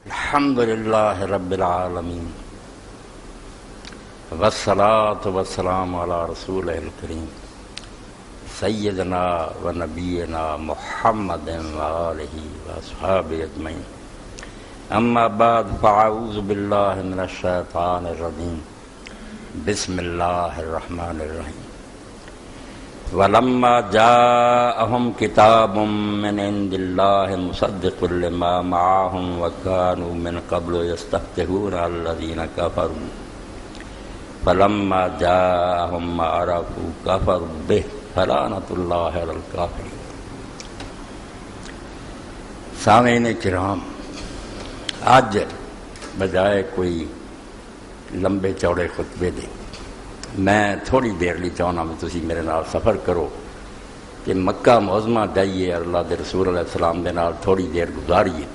الحمدللہ رب العالمین والصلاة والسلام علی رسولہ الکریم سیدنا و نبینا محمد و آلہ و اصحابہ اجمعین اما بعد فاعوذ باللہ من الشیطان الرجیم بسم اللہ الرحمن الرحیم وَلَمَّا جَاءَهُمْ كِتَابٌ مِّنْ عِندِ اللَّهِ مُصَدِّقٌ لِمَا مَعَهُمْ وَكَانُوا مِنْ قَبْلُ يَسْتَفْتِحُونَ عَلَى الَّذِينَ كَفَرُوا فَلَمَّا جَاءَهُمْ مَا عَرَفُوا كَفَرُوا بِهِ فَلَعْنَةُ اللَّهِ عَلَى الْكَافِرِينَ۔ سامعین کرام، آج بجائے کوئی لمبے چوڑے خطبے دے میں تھوڑی دیر لی چاہنا میں تسی میرے نال سفر کرو کہ مکہ معظمہ جائیے اللہ دے رسول علیہ السلام دے نال تھوڑی دیر گزاریے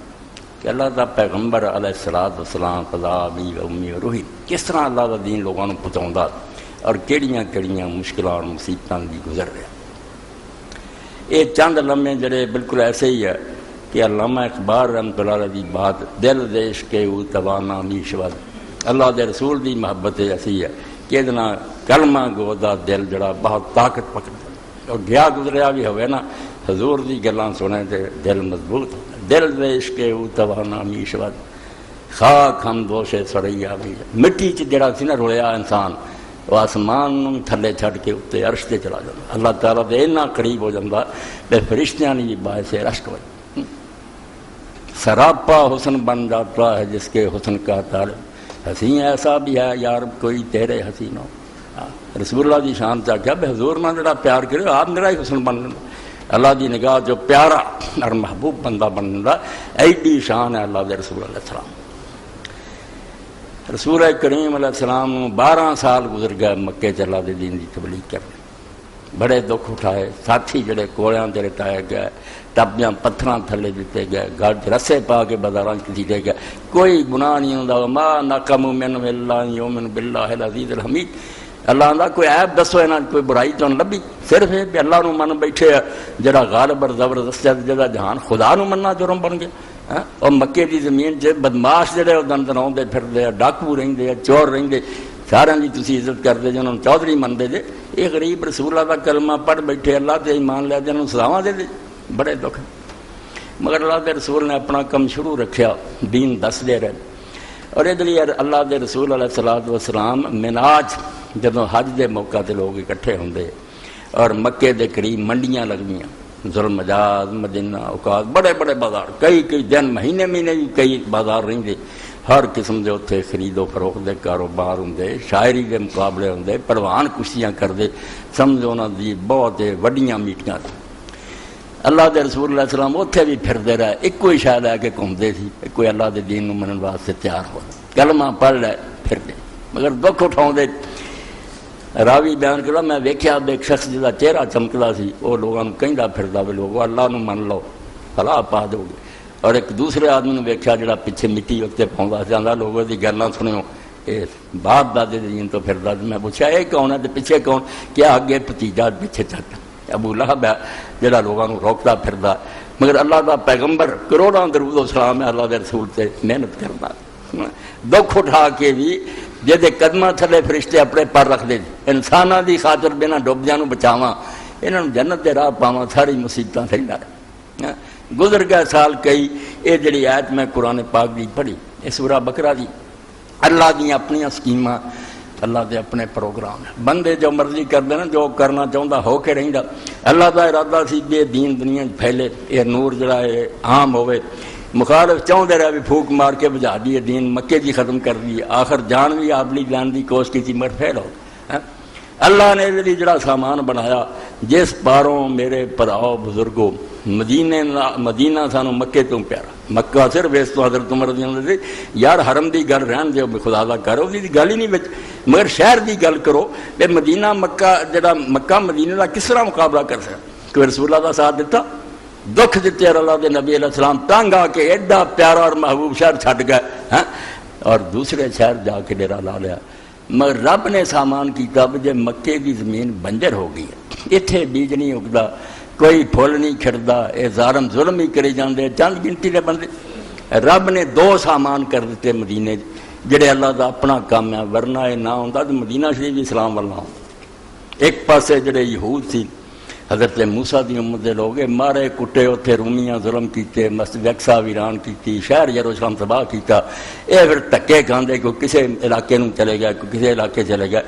کہ اللہ دا پیغمبر علیہ السلام قضا بھی و امی و روحی کس طرح اللہ دا دین لوگوں کو پہنچاوندا اور کیڑیاں کیڑیاں مشکلات اور مصیبتاں دی گزر رہا۔ یہ چند لمحے جڑے بالکل ایسے ہی ہے کہ علامہ اقبال رحمۃ اللہ علیہ دی بات دل دیش کے او توانا میشود، اللہ دے رسول دی محبت ایسی ہے کہ کلمہ گو دا دل جڑا بہت طاقت پکڑتا اور گیا گزریا بھی ہوئے نا حضور دی گلاں سنے تے دل مضبوط دل دے عشق او توانا میشود خاک ہم دوش سڑیا بھی مٹی چ جڑا سی نا رلیا انسان وہ آسمان تھلے چھڈ کے اتنے عرش تے چلا جاتا، اللہ تعالیٰ دے اتنا قریب ہو جاتا کہ فرشتیاں نے باعث رشک ہو سراپا حسن بن جاتا ہے جس کے حسن کا طالب حسین ایسا بھی ہے یار کوئی تیرے حسین ہو۔ رسول اللہ دی شان چاہ کیا بے حضور نہ جڑا پیار کرے آپ میرا ہی حسن بن جاتا، اللہ دی نگاہ جو پیارا اور محبوب بندہ بن جاتا، ایڈی شان ہے اللہ دے رسول علیہ السلام۔ رسول کریم علیہ السلام 12 سال گزر گئے مکے چ اللہ دے دین دی تبلیغ کرنے، بڑے دکھ اٹھائے، ساتھی جڑے کوڑیاں تے لٹائے گئے، ٹبیاں پتھراں تھلے دیتے گئے، گاڑ رسے پا کے بازاراں کسیٹے گئے، کوئی گناہ نہیں ہوندا ما نقموا منهم الا ان يؤمنوا بالله العزيز الحميد، اللہ دا کوئی عیب دسو انہاں کوئی برائی تو لبھی، صرف یہ کہ اللہ نو من بیٹھے جڑا غالب اور زبردست جڑا جہان خدا نو مننا جرم بن گیا۔ اور مکے دی زمین چ بدماش جڑے دن دناؤندے پھردے ڈاکو رہندے چور رہندے سارے دی تسی عزت کردے جنہاں نوں چودھری مندے جے، یہ غریب رسول اللہ دا کلمہ پڑھ بیٹھے اللہ تے ایمان لے جنہاں نوں سزاواں دے بڑے دکھ۔ مگر اللہ دے رسول نے اپنا کم شروع رکھیا، دین دس دے رہے، اور ادھر اللہ دے رسول علیہ السلام مناج جدوں حج دے موقع تے لوگ اکٹھے ہوندے اور مکے دے قریب منڈیاں لگدیاں، ظلم مجاز مدینہ اوقات بڑے بڑے بازار، کئی دن مہینے بھی کئی بازار رہندے، ہر قسم دے اتنے خرید و فروخت دے کاروبار ہوندے، شاعری دے مقابلے ہوندے، پروان کشتیاں کردے، سمجھو انہاں دی بہت وڈیاں میٹنگاں۔ اللہ دے رسول علیہ السلام اتنے بھی پھردے رہے، ایک کوئی شاہ لے کے گھومتے سی، کوئی اللہ دے دین نو منن واسطے تیار ہو کلمہ پڑھ لے پھردے، مگر دکھ اٹھاؤں دے۔ راوی بیان کرا میں ویکھیا ایک شخص جہاں چہرہ چمکدا سی وہ لوگوں کہندا پھردا بھی لوگو اللہ نو من لو فلاح پا دو گے، اور ایک دوسرے آدمی نے ویکھیا جڑا پیچھے مٹی اتنے پاؤندا سی آندا لوگوں دی گلاں سنو اے باپ دادے دین تو پھردا۔ میں پوچھا اے کون ہے تے پیچھے کون؟ کیا اگے بھتیجا پیچھے چٹ ابو لہب ہے جڑا لوگوں کو روکتا پھردا، مگر اللہ دا پیغمبر کروڑاں درود و سلام ہے اللہ دے رسول سے محنت کرنا، دکھ اٹھا کے بھی جہدے قدماں تھلے فرشتے اپنے پر رکھ دے انساناں دی خاطر بنا ڈوبدیاں نو بچاواں، انہاں نوں جنت دے راہ پاواں، ساری مصیبتاں تھئی نہ گزر گئے سال کئی۔ یہ جڑی آیت میں قرآن پاک دی پڑھی یہ سورہ بقرہ دی، اللہ دی اپنی سکیماں، اللہ دے اپنے پروگرام ہیں، بندے جو مرضی کر دینا، جو کرنا چاہتا ہو کے رہندا۔ اللہ دا ارادہ سی کہ دین دنیا پھیلے، یہ نور جڑا ہے عام ہوئے، مخالف چاہتے رہے بھی پھوک مار کے بجھا دیے دین، مکے دی ختم کر دیے، آخر جان بھی آبلی جان دی کوشش کی مگر پھیل ہو۔ اللہ نے یہ جڑا سامان بنایا جس پاروں میرے پراؤ بزرگوں مدینہ سانو مکے تو پیارا، مکہ صرف اس تو حضرت عمر رضی اللہ عنہ سے یار حرم دی گل رہن دیو خدا دا کرو دی گل ہی نہیں بچ، مگر شہر دی گل کرو کہ مدینہ مکہ جڑا مکہ مدینہ دا کس طرح مقابلہ کر سکتا؟ کہ رسول اللہ دا ساتھ دیتا، دکھ دیتے اللہ دے نبی علیہ السلام تنگ آ کے ایڈا پیارا اور محبوب شہر چھڈ گئے اور دوسرے شہر جا کے ڈیرا لا لیا۔ مگر رب نے سامان کیتا جے مکے دی زمین بنجر ہو گئی ہے، اتنے بیج نہیں اگتا، کوئی پھول نہیں کھڑتا، یہ ظالم ظلم ہی کرے جاندے، چند گنتی دے بندے رب نے 2 سامان کر دیتے مدینے جڑے اللہ دا اپنا کام ہے، ورنہ یہ نہ ہوتا تو مدینہ شریف اسلام والا ہوں۔ ایک پاسے جڑے یہود سی حضرت موسیٰ دی امت دے لوگ مارے کٹے، اتنے رومیاں ظلم کیتے، مسجد اقصیٰ ویران کیتی، شہر یروشلم تباہ کیتا، یہ پھر دھکے کھاندے کوئی کسے علاقے نوں چلے گیا، کوئی کسے علاقے چلے گیا،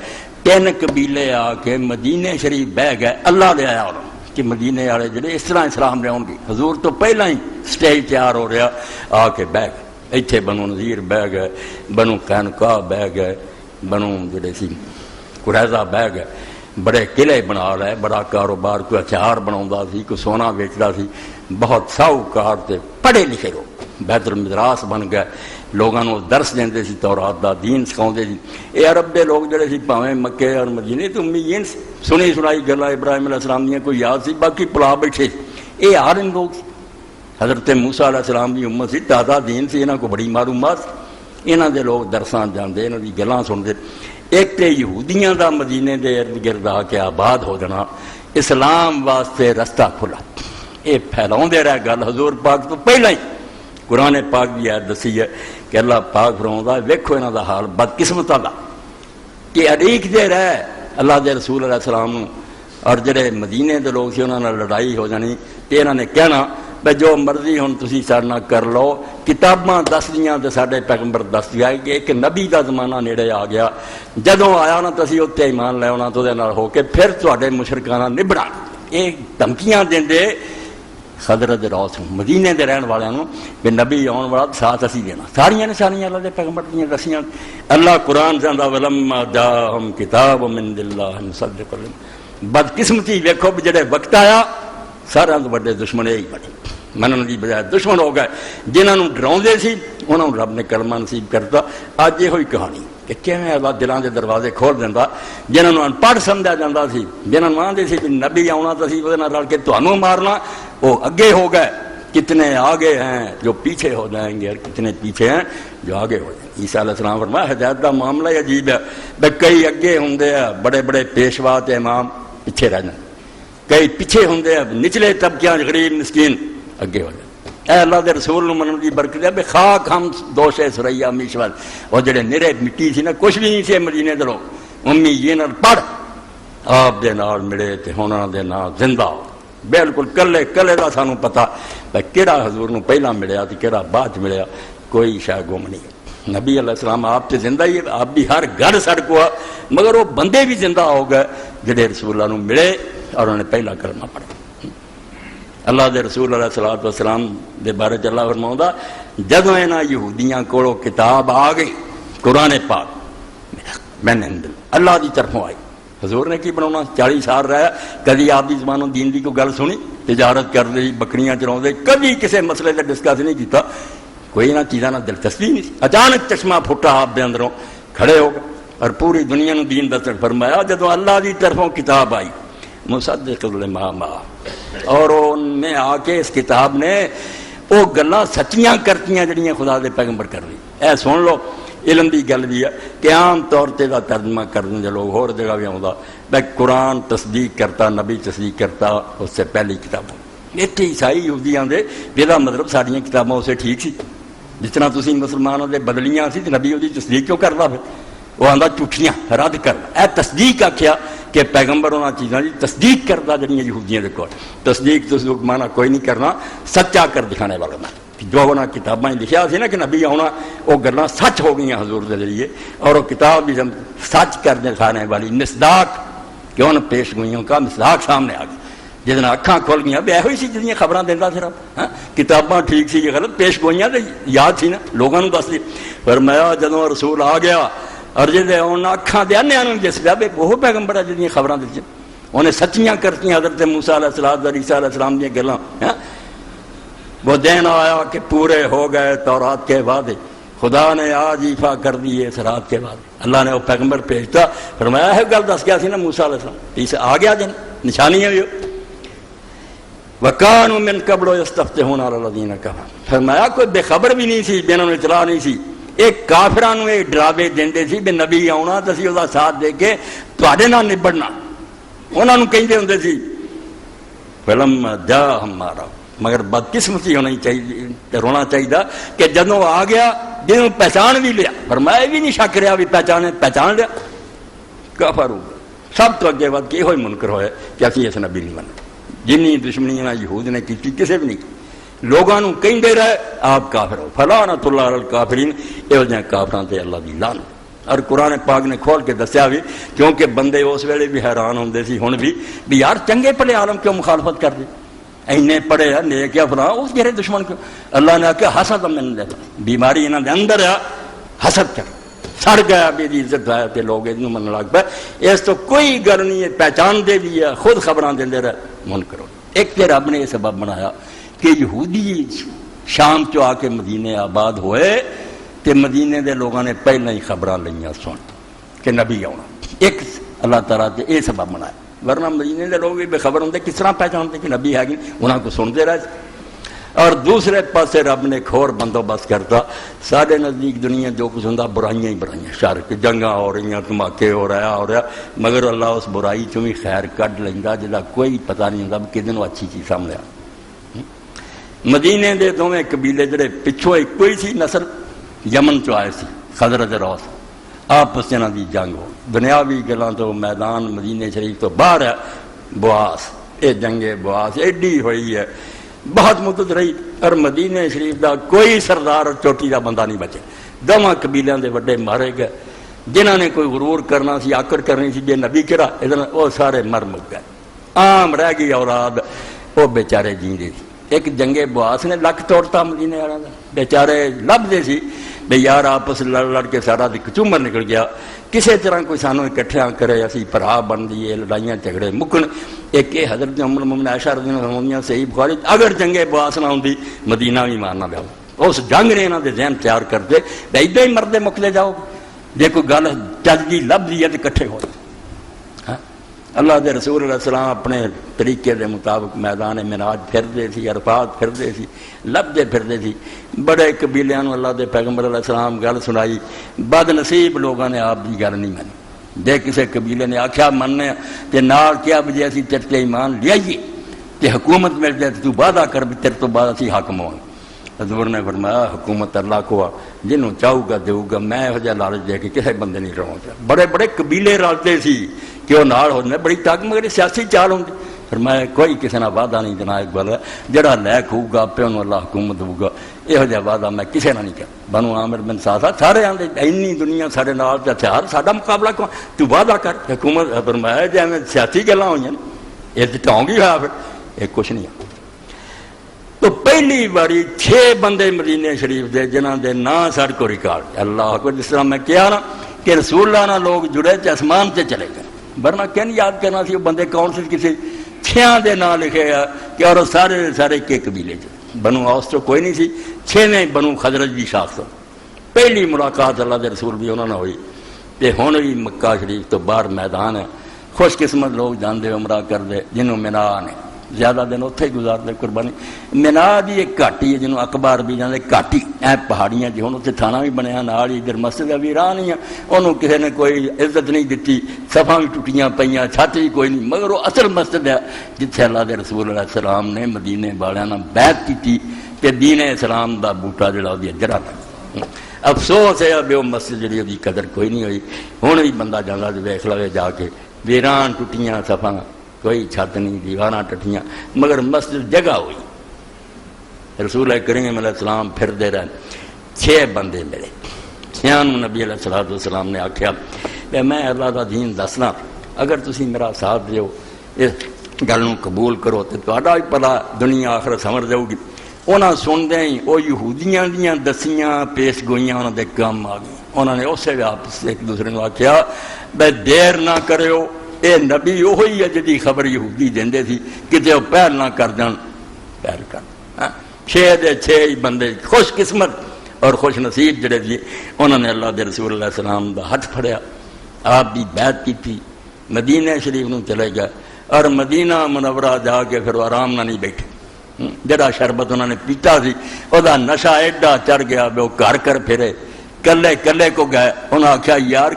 3 قبیلے آ کے مدینے شریف بہ گئے، اللہ دے آیا انہوں کہ مدینے والے جڑے اس طرح اسلام لے آؤ گے، حضور تو پہلا ہی سٹیج تیار ہو رہا، آ کے بہ گئے، اتنے بنو نذیر بہ گئے، بنو قینقاع بہ گئے، بنو جڑے سی قریظہ بہ گئے، بڑے قلعے بنا رہے، بڑا کاروبار، کوئی ہتھیار بنا سی، کوئی سونا بیچتا سی، بہت ساہوکار تے پڑھے لکھے لوگ، بیت المدراس بن گئے، لوگوں کو درس دیندے سی، تورات دا دین سکھاؤندے سی۔ یہ عرب دے لوگ جڑے سی پاویں مکے اور مدینے تو امیین سنی سنائی گلاں ابراہیم علیہ السلام دیاں کوئی یاد سی، باقی پلا بیٹھے سی۔ یہ عالم لوگ سی، حضرت موسیٰ علیہ السلام دی امت سی، تازہ دین سی، انہاں کو بڑی معلومات سی، انہاں دے لوگ درساں جاندے، انہاں دی گلاں سنتے۔ ایک تے یہودیاں دا مدینے دے ارد گرد آ کے آباد ہو جانا، اسلام واسطے رستہ کھلا، یہ پھیلاؤندے رہے گل حضور پاک تو پہلا ہی۔ قرآن پاک بھی آیت دسی ہے کہ اللہ پاک فرماؤندا ویکھو انہاں دا حال بدقسمتاں دا کہ اڑیک دے رہے اللہ دے رسول علیہ السلام، اور جڑے مدینے دے لوگ سی انہاں نال لڑائی ہو جانی تے انہاں نے کہنا بھئی جو مرضی ہن تسی ساڈے نال کر لو، کتاباں دس دیاں تے ساڈے پیغمبر دس دیا کہ ایک نبی دا زمانہ نیڑے آ گیا، جدوں آیا نا تسی اوتے ایمان لے آنا تو دے نال ہو کے پھر تواڈے مشرکاں نال نبڑا۔ یہ دھمکیاں دیندے حضرت روس مدینے دے رہن والوں نوں کہ نبی آن والا ساتھ اسی دینا، ساریاں نشانیاں اللہ دے پیغمبر دیاں دسیاں۔ اللہ قرآن چاہندا ولما جاءہم کتاب من اللہ مصدق لما، بدقسمتی ویکھو جڑے وقت آیا سارے تو بڑے دشمن یہی بنے، منن دی بجائے دشمن ہو گئے، جنہاں نوں ڈراؤندے سی انہاں نوں رب نے کلمہ نصیب کرتا۔ اج یہ ہوئی کہانی کہ کیویں اللہ دلاں دے دروازے کھول دیندا، جنہاں نوں انپڑھ سمجھا جاندا سی، جنہاں نوں آندے سی کہ نبی آونا تو سی اودے نال رل کے تانوں مارنا، وہ اگے ہو گئے، کتنے آگے ہیں جو پیچھے ہو جائیں گے اور کتنے پیچھے ہیں جو آگے ہو جائیں گے۔ عیسیٰ علیہ السلام فرمایا ہدایت کا معاملہ ہی عجیب ہے، بھئی کئی اگے ہوندے ہیں بڑے بڑے پیشوا تے امام پیچھے رہ جائیں، کئی پیچھے ہوندے ہیں نچلے طبقیاں غریب مسکین اگے ہو جائیں۔ اے اللہ دے رسول نوں منن دی برکت ہے بے خاک ہم دوشے سریا میشول، اور جڑے نرے مٹی سی نا کچھ بھی نہیں سی مدینے دے لوگ، امی یہ نال پڑھ آپ دے نال ملے تے ہونا دے نال زندہ بالکل کلے کلے دا سانوں پتا بھئی کیڑا حضور نوں پہلا ملیا تے کیڑا بعد ملیا، کوئی شے گم نہیں۔ نبی علیہ السلام آپ تے زندہ ہی، آپ بھی ہر گھر سڑکو آ، مگر وہ بندے بھی زندہ ہو گئے جڑے رسول اللہ نوں ملے اور انہوں نے پہلا کلمہ پڑھا۔ اللہ دے رسول علیہ السلام دے بارے چ اللہ فرماؤندا جدوں انہاں یہودیاں کولوں کتاب آ گئی قرآن پاک من عند اللہ دی طرفوں آئی، حضور نے کی بناؤنا 40 سال رہا، کدی آپ دی زبانوں دین دی کوئی گل سنی؟ تجارت کرتے بکریاں چراؤندے، کبھی کسی مسئلے تے ڈسکس نہیں کیتا، کوئی انہاں چیزاں نال دلچسپی نہیں سی۔ اچانک چشمہ پھٹا آپ دے اندروں، کھڑے ہو گئے اور پوری دنیا نوں دین دس فرمایا۔ جدوں اللہ دی طرفوں کتاب آئی مصدق لما معہ، اور ان میں آ کے اس کتاب نے وہ گلاں سچیاں کرتیاں جڑیاں خدا دے پیغمبر کر لی۔ اے سن لو علم دی گل بھی ہے کہ عام طور تے دا ترجمہ کرنے دے لوگ ہور جگہ بھی آਉਂدا بھئی قرآن تصدیق کرتا، نبی تصدیق کرتا، اس سے پہلی کتابوں اتنے عیسائی یہودیاں دے بلا مطلب ساڑیاں کتابوں اسے ٹھیک سی، جس طرح تسی مسلمانوں دے بدلیاں سی تے نبی وہ تصدیق کیوں کردا؟ پھر وہ آندا جھوٹیاں رد کرنا، اے تصدیق آکھیا کہ پیغمبر انہاں چیزاں دی تصدیق کردا جڑیاں یہودیاں دے کول۔ تصدیق تو مانا کوئی نہیں کرنا، سچا کر دکھانے والا مانا، جو انہاں کتاباں لکھیا سی نا کہ نبی آنا، وہ گلاں سچ ہو گئیاں حضور دے ذریعے، اور وہ کتاب بھی سچ کر دکھانے والی مصداق کہ ان پیش گوئیوں کا مصداق سامنے آ گیا، جس نے اکھاں کھول گئیاں بے ہوئی سی جنیاں خبراں دیندا صرف کتاباں ٹھیک سی غلط پیش گوئیاں تے یاد سی نا لوگاں نوں دس دی۔ فرمایا جدوں رسول آ گیا اور جدے انہاں اکھاں دے انیاں نوں دس پیا بے وہ پیغمبر جنیاں خبراں دتیاں، انہیں سچیاں کرتیاں حضرت موسیٰ علیہ السلام اور عیسیٰ علیہ السلام دیاں گلاں۔ وہ دن آیا کہ پورے ہو گئے تورات کے وعدے، خدا نے آج ایفا کر دیے اس رات کے بعد۔ اللہ نے وہ پیغمبر بھیجتا، فرمایا ہے گل دس گیا سی نا موسیٰ علیہ السلام، اسے آ گیا جن نشانیاں بھی وَكَانُوا مِن قَبْلُ يَسْتَفْتِحُونَ عَلَى الَّذِينَ كَفَرُوا، فرمایا کوئی بے خبر بھی نہیں سی، جنہوں نے اطلاع نہیں سی، ایک کافراں نوں ایک ڈراوے دیندے سی بے نبی آਉਣਾ تے اسی ਉਹਦਾ ساتھ دے کے تواڈے نال نبڑنا، انہاں نوں کہندے ہوندے سی فلم جا ہمارا مگر بدقسمتی ہونی چاہیے، رونا چاہیے کہ جدوں آ گیا جنہوں پہچان بھی لیا، فرمایا بھی نہیں شک رہا بھی پہچان لیا، کافر ہو گیا۔ سب تو اگے ود کے یہ منکر ہوئے کہ اسی اس نبی نہیں منتے، جنی دشمنی یہود نے کی کسی بھی نہیں کی، لوگوں کو کہیں دے رہے آپ کافر ہو، فلعنۃ اللہ علی الکافرین، یہ جہاں کافران تے اللہ دی لعنت۔ اور قرآن پاک نے کھول کے دسیا بھی، کیونکہ بندے اس ویلے بھی حیران ہوندے سی، ہن بھی یار چنگے بھلے عالم کیوں مخالفت کر دی، اینے پڑھے ہے نیک یا فلاں، اس جہرے دشمن کو اللہ نے آخیا حسد من دیتا، بیماری انہوں دے اندر ہے، حسد کر سڑ گیا بھی عزت ہے تے لوگ یہ من لگ پہ، اس تو کوئی گل نہیں ہے، پہچان دے بھی ہے، خود خبراں دے رہے منکر ہو۔ ایک تے رب نے یہ سبب بنایا کہ یہودی شام چو آ کے مدینے آباد ہوئے تے مدینے دے لوگوں نے پہلے ہی خبراں لئیاں سن کہ نبی آنا، ایک اللہ تعالیٰ نے یہ سبب بنایا، ورنہ مدینے دے لوگ بھی بے خبر ہوندے کس طرح پہچانتے کہ نبی ہے کہ انہاں کو سنتے رہے۔ اور دوسرے پاسے رب نے کھور بندوبست کرتا، سارے نزدیک دنیا جو کچھ ہوندا برائیاں ہی برائیاں، شر کے جنگاں ہو رہی ہیں، دھماکے ہو رہا، مگر اللہ اس برائی چوں بھی خیر کڈ لیندا جدا کوئی پتہ نہیں ہوندا کہ کدن اچھی چیز سامنے آ۔ مدینے دے دوویں قبیلے جڑے پچھوں ایک کوئی سی نسل یمن چ آئے سی، خزرج اور اوس، آپس انہاں دی جنگ ہو، دنیاوی گلاں تو میدان مدینے شریف تو باہر ہے بواس، یہ جنگ بواس ایڈی ہوئی ہے، بہت مدت رہی، اور مدینے شریف دا کوئی سردار اور چوٹی دا بندہ نہیں بچے، دونوں قبیلیاں دے وڈے مارے گئے، جنہاں نے کوئی غرور کرنا سی، آکڑ کرنی سی جے نبی کرا وہ سارے مر مک گئے، عام رہ گئی اولاد، وہ بیچارے جیندے سی۔ ایک جنگ بواس نے لک توڑتا مدینے والوں کا، بیچارے لبدے سی بے یار آپس لڑ لڑ کے سارا کچومر نکل گیا، کسی طرح کوئی سانو اکٹھیاں کرے، اسی بھرا بن دیے، لڑائیاں جھگڑے مکن۔ ایک یہ حضرت ام المؤمنین عائشہ رضی اللہ عنہا صحیح بخاری، اگر جنگ بواس نہ ہوندی مدینہ بھی مارنا پیا، اس جنگ نے انہوں نے ذہن تیار کرتے ایڈے ہی مردے مکتے جاؤ، جے کوئی گل چلتی لبھی ہے تو کٹھے ہو۔ اللہ دے رسول علیہ السلام اپنے طریقے دے مطابق میدان معراج پھردے سی، عرفات پھردے سی، لبدے پھردے سی، بڑے قبیلیاں اللہ دے پیغمبر علیہ السلام گل سنائی، بد نصیب لوگوں نے آپ کی گل نہیں منی، جے کسی قبیلے نے آخیا مننے تے نال کیا بجے اسی تیرے تے ایمان لیائیے تے حکومت مل جائے تو وعدہ کر بھی تیرے تو بعد اسی حاکم ہوں۔ حضور نے فرمایا حکومت اللہ کو جنہوں چاہوں گا دوں گا، میں یہ جہاں لالچ دے کے کسی بندے نہیں رہوں گا۔ بڑے بڑے قبیلے رلتے سی کہ وہ نال ہونے بڑی طاقت، مگر سیاسی چال ہوتی، فرمایا کوئی کسی نہ وعدہ نہیں دینا، ایک بار جڑا لائق ہوگا پہ انہوں اللہ حکومت ہوگا، یہ جہاں وعدہ میں کسی نہ نہیں کیا۔ بنو عامر بن ساسا سارے آدھے اینی دنیا سارے نال تے ہتھیار، ساڈا مقابلہ کون، تو وعدہ کر حکومت۔ فرمایا جی میں سیاسی گلاں ہوئی یہ تو ٹاؤں گی ہوا، پھر یہ کچھ نہیں ہے۔ تو پہلی باری 6 بندے مدینے شریف دے جنہاں دے نا سر کو ریکارڈ، اللہ کو جس طرح میں کیا نا کہ رسول اللہ نہ لوگ جڑے تے اسمان تے چلے گئے، ورنہ کہیں یاد کرنا سی وہ بندے کون سے، کسی 6 دے نام لکھے گا کہ اور سارے کے قبیلے چ، بنو اوس تو کوئی نہیں سی، 6ویں بنو خزرج بھی شاخ تو پہلی ملاقات اللہ دے رسول بھی انہوں نے ہوئی، تے ہن بھی مکہ شریف تو باہر میدان ہے، خوش قسمت لوگ جاندے عمرہ کردے جنہوں مینا نے زیادہ دن اتنے ہی گزارتے قربانی۔ مینا دی ایک گھاٹی ہے جنہوں اکبار بھی جانے، گھاٹی اے پہاڑیاں جی، ہوں اتنے تھانہ بھی بنیا نال ہی، ادھر مسجد بھی راہ نہیں ہے، انہوں کسی نے کوئی عزت نہیں دیتی، صفاں بھی ٹوٹیاں پئیاں، چھت بھی کوئی نہیں، مگر وہ اصل مسجد ہے جتھے اللہ دے رسول علیہ السلام نے مدینے والوں نے بیعت کی کہ دین اسلام دا بوٹا جڑا وہ جڑا لگ۔ افسوس ہے اب وہ مسجد جڑی وہ قدر کوئی نہیں ہوئی، ہوں بھی بندہ جانا ویکھ لوے جا کے، ویران ٹوٹیاں صفاں، کوئی چھت نہیں، دیواراں ٹٹیاں، مگر مسجد جگہ ہوئی۔ رسول کریم علیہ السلام پھر دے رہے، 6 بندے ملے، 6 نبی علیہ السلام نے آخیا کہ میں اللہ کا دین دسنا، اگر تسی میرا ساتھ دیو اس گل قبول کرو تو تہاڈا بھی بھلا دنیا آخرت سمجھ جاؤ گی۔ انہاں سندے ہی وہ یہودیاں دیاں دسیاں پیش گوئیاں انہوں دے کام آ گئی، انہوں نے اسے آپس ایک دوسرے کو آخیا بے دیر نہ کریو، اے نبی وہی ہے جدی خبر یہودی دیندے سی کتے وہ پہل نہ کر جان، پہل کر۔ 6 دے 6 ہی بندے خوش قسمت اور خوش نصیب جڑے تھے، انہوں نے اللہ دے رسول اللہ السلام دا ہاتھ پھڑیا، آپ بھی بیعت کی تھی، مدینہ شریف نو چلے گئے، اور مدینہ منورہ جا کے پھر آرام نہ نہیں بیٹھے، جڑا شربت انہوں نے پیتا سی وہ نشہ ایڈا چڑھ گیا وہ گھر کر پھرے، کلے کلے کو گئے، انہوں نے آخیا یار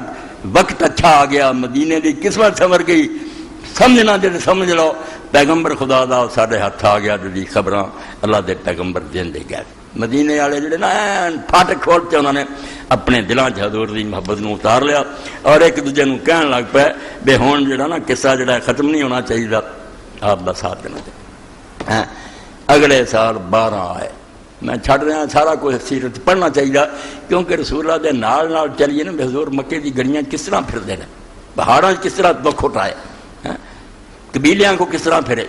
وقت اچھا آ گیا، مدینے کی قسمت سمر گئی، سمجھنا جی سمجھ لو، پیغمبر خدا دا سارے ہاتھ آ گیا جی خبراں اللہ دے پیغمبر دے گئے مدینے والے جڑے نا پھاٹک کھول کے انہوں نے اپنے دلوں چ حضور دی محبت نو اتار لیا اور ایک دوجے نو کہن لگ پے بے ہون جڑا نا قصہ جڑا ختم نہیں ہونا چاہیے آپ دا ساتھ دینا چاہیے اگلے سال 12 آئے میں چھڑ رہا سارا کوئی سیرت پڑھنا چاہیے کیونکہ رسول اللہ دے نال نال چلیے نا حضور مکے دی گڑیاں کس طرح پھردے ہیں پہاڑاں کس طرح دکھ اٹھائے قبیلیاں کو کس طرح پھرے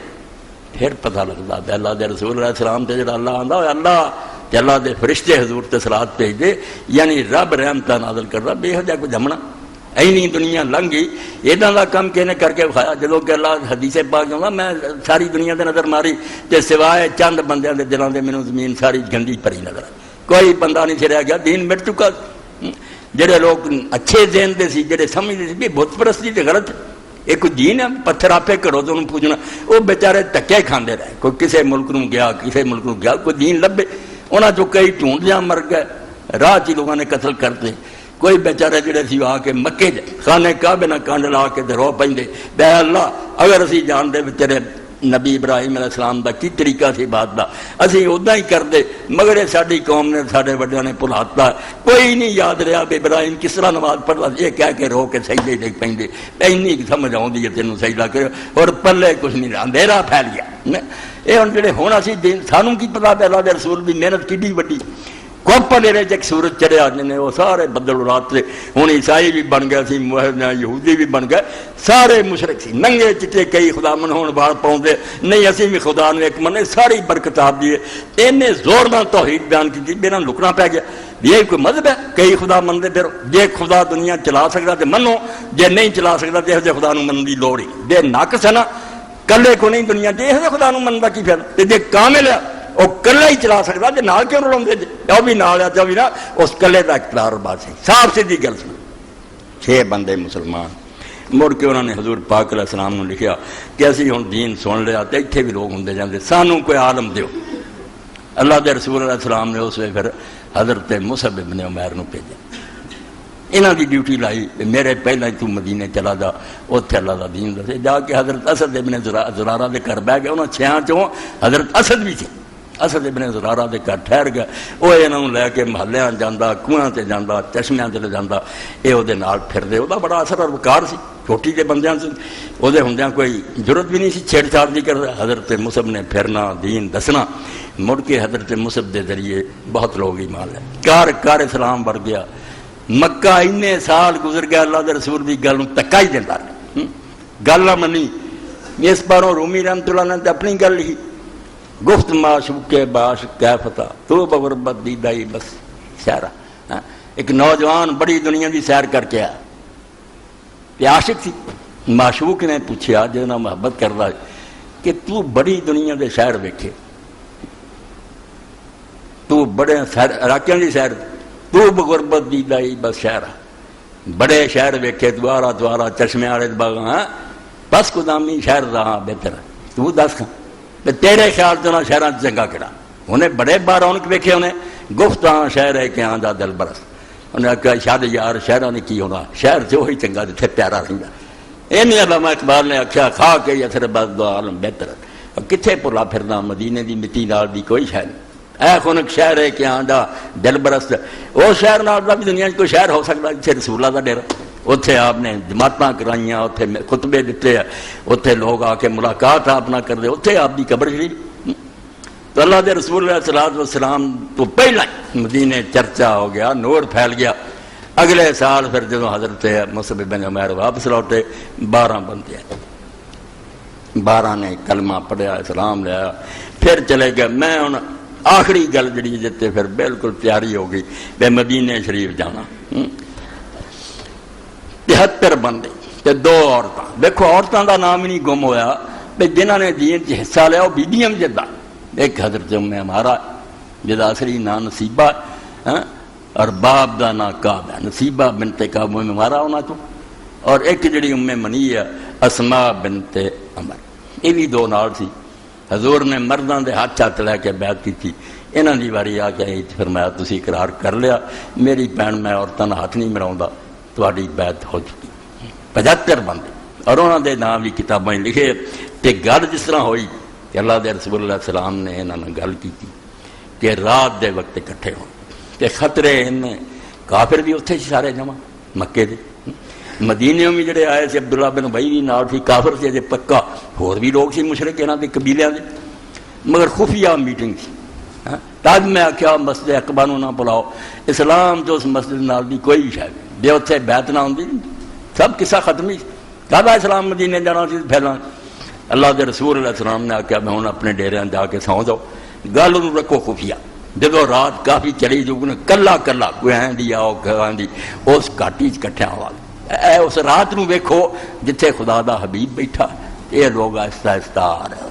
پھر پتہ لگتا ہے اللہ دے رسول علیہ السلام تے جڑا اللہ آندا ہے اللہ تے اللہ دے فرشتے حضور تے صلوات بھیج دے یعنی رب رحمتہ نازل کردا بے ہو جا کوئی جمنا اینی دنیا لنگ گئی ایڈاں دا کم کہنے کر کے کھایا جدوں کہ اللہ حدیث پاک کہندا میں ساری دنیا تے نظر ماری تے سوائے چند بندیاں دے دلاں دے مینوں زمین ساری گندی پری نظر آئی کوئی بندہ نہیں چھڑیا گیا دین مٹ چکا جڑے لوگ اچھے ذہن دے سی جڑے سمجھدے سی بھی بت پرستی تے غلط ایک دین ہے پتھر آپ کرو تو انہوں پوچھنا وہ بیچارے دھکے کھاندے رہے کوئی کسے ملک نو گیا کسے ملک نو گیا کوئی دین لبے انہاں جو کئی ڈھونڈ جا مر گئے راہ چی لوگوں نے قتل کرتے کوئی بیچارے جڑے سی آ کے مکے خانے کعبے نہ کانڈ لا کے رو پے بے اللہ اگر اسی جان دے تیرے نبی ابراہیم علیہ السلام دا کی طریقہ سی بات دا اسی ادا ہی کر دے مگر یہ ساری قوم نے سارے وڈیاں نے بھلاتا کوئی نہیں یاد رہا بھی ابراہیم کس طرح نماز پڑھتا یہ کہہ کے رو کے سجدے ڈگ پہ اینی سمجھ آتی ہے تینوں سجدہ کرو اور پلے کچھ نہیں رہا اندھیرا پھیل گیا یہ ہوں جڑے ہونا سی دین سانوں کی پتا پہ اللہ دے رسول بھی محنت کڈی وڈی کوپ نیرے چ سورج چڑھیا جن وہ سارے بدل رات سے ہوں عیسائی بھی بن گیا سی یہودی بھی بن گئے سارے مشرک سی ننگے چٹے کئی خدا من ہون بال پاؤں نہیں اسی بھی خدا نے ایک منے ساری برکت آپ دی اینے زور نال توحید بیان کی میرا لکنا پی گیا یہ کوئی مذہب ہے کئی خدا منتے پھر جے خدا دنیا چلا سکتا تو منو جے نہیں چلا سکتا تو یہ خدا من کی لوڑ ہی جے ناقص ہے نا کلے کو نہیں دنیا یہ خدا من کا کی پھر جے کامل ہے وہ کلا ہی چلا سکتا جی نال کیوں رلاؤں وہ بھی نال آ بھی نا اس کلے کا اقتدار بات سی صاف سیدھی گل سن 6 بندے مسلمان مڑ کے انہوں نے حضور پاک علیہ السلام نے لکھیا کہ اسی ہوں دین سن لیا تو اتنے بھی لوگ ہوں جاندے سانوں کوئی عالم دیو اللہ دے رسول علیہ السلام نے اس وقت پھر حضرت مصعب بن عمیر نو بھیجا انہاں دی ڈیوٹی لائی میرے پہلے تو مدینے چلا جا اتنے اللہ دا دین دسے جا کے حضرت اسد ابن زرارہ دے گھر بہ گئے انہوں 6 چوں حضرت اسد بھی تھے اسد ابن زرارہ دے گھر ٹھہر گیا وہ انہوں لے کے محلیاں جانا کنواں تے جانا چشمیاں تے جانا یہ وہ پھر دے وہ بڑا اثر اور وقار سی چھوٹی کے بندیاں سے وہ ہوندیاں کوئی ضرورت بھی نہیں سی چھیڑ چھاڑ نہیں کرتا حضرت مصعب نے پھرنا دین دسنا مڑ کے حضرت مصعب دے ذریعے بہت لوگ ایمان لے کار اسلام بڑھ گیا مکہ انے سال گزر گیا اللہ دے رسول بھی گل تکا ہی دینا گل نہ منی اس باروں رومی رحمت اللہ نے اپنی گل لکھی گفت معشوق باش کیا فتح تو بغربت دیدائی بس شہرہ ایک نوجوان بڑی دنیا دی سیر کر کے آیا عاشق تھی معشوق نے پوچھا جنا محبت کرتا ہے کہ تو بڑی دنیا دے شہر ویکھے تو بڑے علاقوں دی سیر تو بغربت دیدائی بس شہرہ بڑے شہر ویکھے دوارا چشمے والے باغ بس قدامی شہر رہا بہتر تو دس کھاں تیرے خیال تو نہ شہراں چنگا کہڑا انہیں بڑے بار رونق ویکھے انہیں گفت ہاں شہر ہے کہ ہاں دا دل برس انہیں کہا شاد یار شہراں نے کی ہونا شہر جو ہی چنگا جتھے پیارا رہندا اینی علامہ اقبال نے آخیا کھا کے اثر بس دو عالم بہتر کتنے پلا پھرنا مدینے دی مٹی نال دی کوئی شہر نہیں اے خونک شہر ہے کہ ہاں دا دل برس وہ شہر نال دا بھی دنیا کوئی شہر ہو سکتا جتھے رسول اللہ دا ڈیرا اتنے آپ نے جماعتاں کرائیاں اتنے خطبے دیتے اتنے لوگ آ کے ملاقات آپ نہ کر دے اتنے آپ کی قبر شریف تو اللہ دے رسول علیہ الصلوۃ والسلام تو پہلا مدینے چرچا ہو گیا نور پھیل گیا اگلے سال پھر جدوں حضرت مصعب بن عمیر واپس لوٹے 12 بندے 12 نے کلمہ پڑھیا اسلام لیا پھر چلے گئے میں ہوں آخری گل جڑی جتے پھر بالکل تیاری ہو گئی بے مدینے شریف جانا 73 بندے تے 2 عورتاں دیکھو عورتاں دا نام ہی نہیں گم ہویا بے جنہاں نے دین چ حصہ لیا وہ بیبیاں جدا ایک حضرت ہمارا جدا اصلی نام نصیبہ اور باپ دا نام کعب ہے نصیبہ بنت کعب ہمارا ہونا تو اور ایک جڑی منی ہے اسماء بنت عمر یہ بھی 2 نال سی حضور نے مرداں دے ہاتھ لے کے بیعت کی تھی انہاں دی واری آ کے فرمایا تسی اقرار کر لیا میری بہن میں عورتاں ہاتھ نہیں ملاؤں تاری بیعت ہو چکی 75 بندے اور انہوں نے نام بھی کتابیں لکھے. تے گل جس طرح ہوئی کہ اللہ دے رسول اللہ السلام نے انہوں نے گل کی کہ رات دے وقت اکٹھے ہو تے خطرے ان کافر بھی اتنے سارے جمع مکے دے. مدینے میں جڑے آئے سے عبداللہ بن ابی بھی نال سی, کافر سے جے پکا, ہور بھی لوگ سی مشرک انہاں دے قبیلیاں دے, مگر خفیہ میٹنگ سی. تب میں آخیا مسجد اقبا نو نہ بلاؤ, اسلام تو اس مسجد نال دی کوئی شاید جے اتنے بیعت نہ ہوندی سب قصہ ختم ہی. کہا اسلام مدینے جانا سی پھیلنا. اللہ دے رسول علیہ السلام نے آخیا میں ہوں اپنے ڈیریاں جا کے سو جاؤ, گل انہوں رکھو خفیہ. جدو رات کافی چلی جو کلا کلا کوئی دی آؤ دی اس گھاٹی کٹھے آواز اے اس رات نو ویکھو جتھے خدا دا حبیب بیٹھا, یہ لوگ آہستہ آہستہ آ رہے,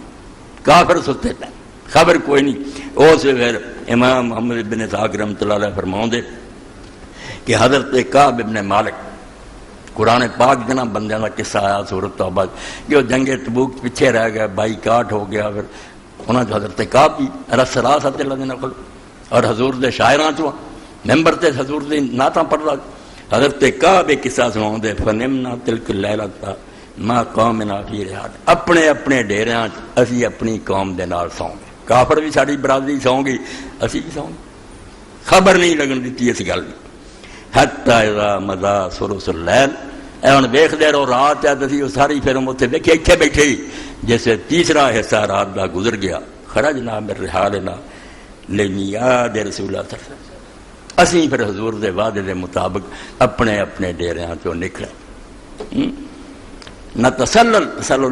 کافر ستے پہ خبر کوئی نہیں. اس پھر امام محمد بن اسحاق رحمۃ اللہ علیہ فرماؤں دے کہ حضرت کعب بن مالک قرآن پاک جنا بندیاں کا قصہ آیا سورۃ توبہ کہ وہ جنگ تبوک پیچھے رہ گیا, بائیکاٹ ہو گیا. پھر انہوں نے حضرت کعب بھی رس راست اللہ دینا کھل اور حضور دے شاعراں چوں ممبر تے حضور دی نعتاں پڑھ رہا. حضرت کعب ایک قصہ سناؤں دے فنمنا تلک لیلۃ ما قومنا فی رحال, اپنے اپنے ڈیریاں اسی اپنی قوم دے نال سوں گے. کافر بھی ساری برادری سوں گی, اسی بھی سوں گے. خبر نہیں لگن دیتی اس گل کی. حتی اذا مضا ثلث اللیل, اے ہن ویکھدے رہو رات ہے اسی وہ ساری پھر اتنے ویکھے اتنے بیٹھے ہی جیسے تیسرا حصہ رات کا گزر گیا. خرجنا من رحالنا لمیعاد رسول اللہ صلی اللہ علیہ وسلم, اسی پھر حضور دے وعدے دے مطابق اپنے اپنے ڈیریاں چوں نکلے. نہ تسلل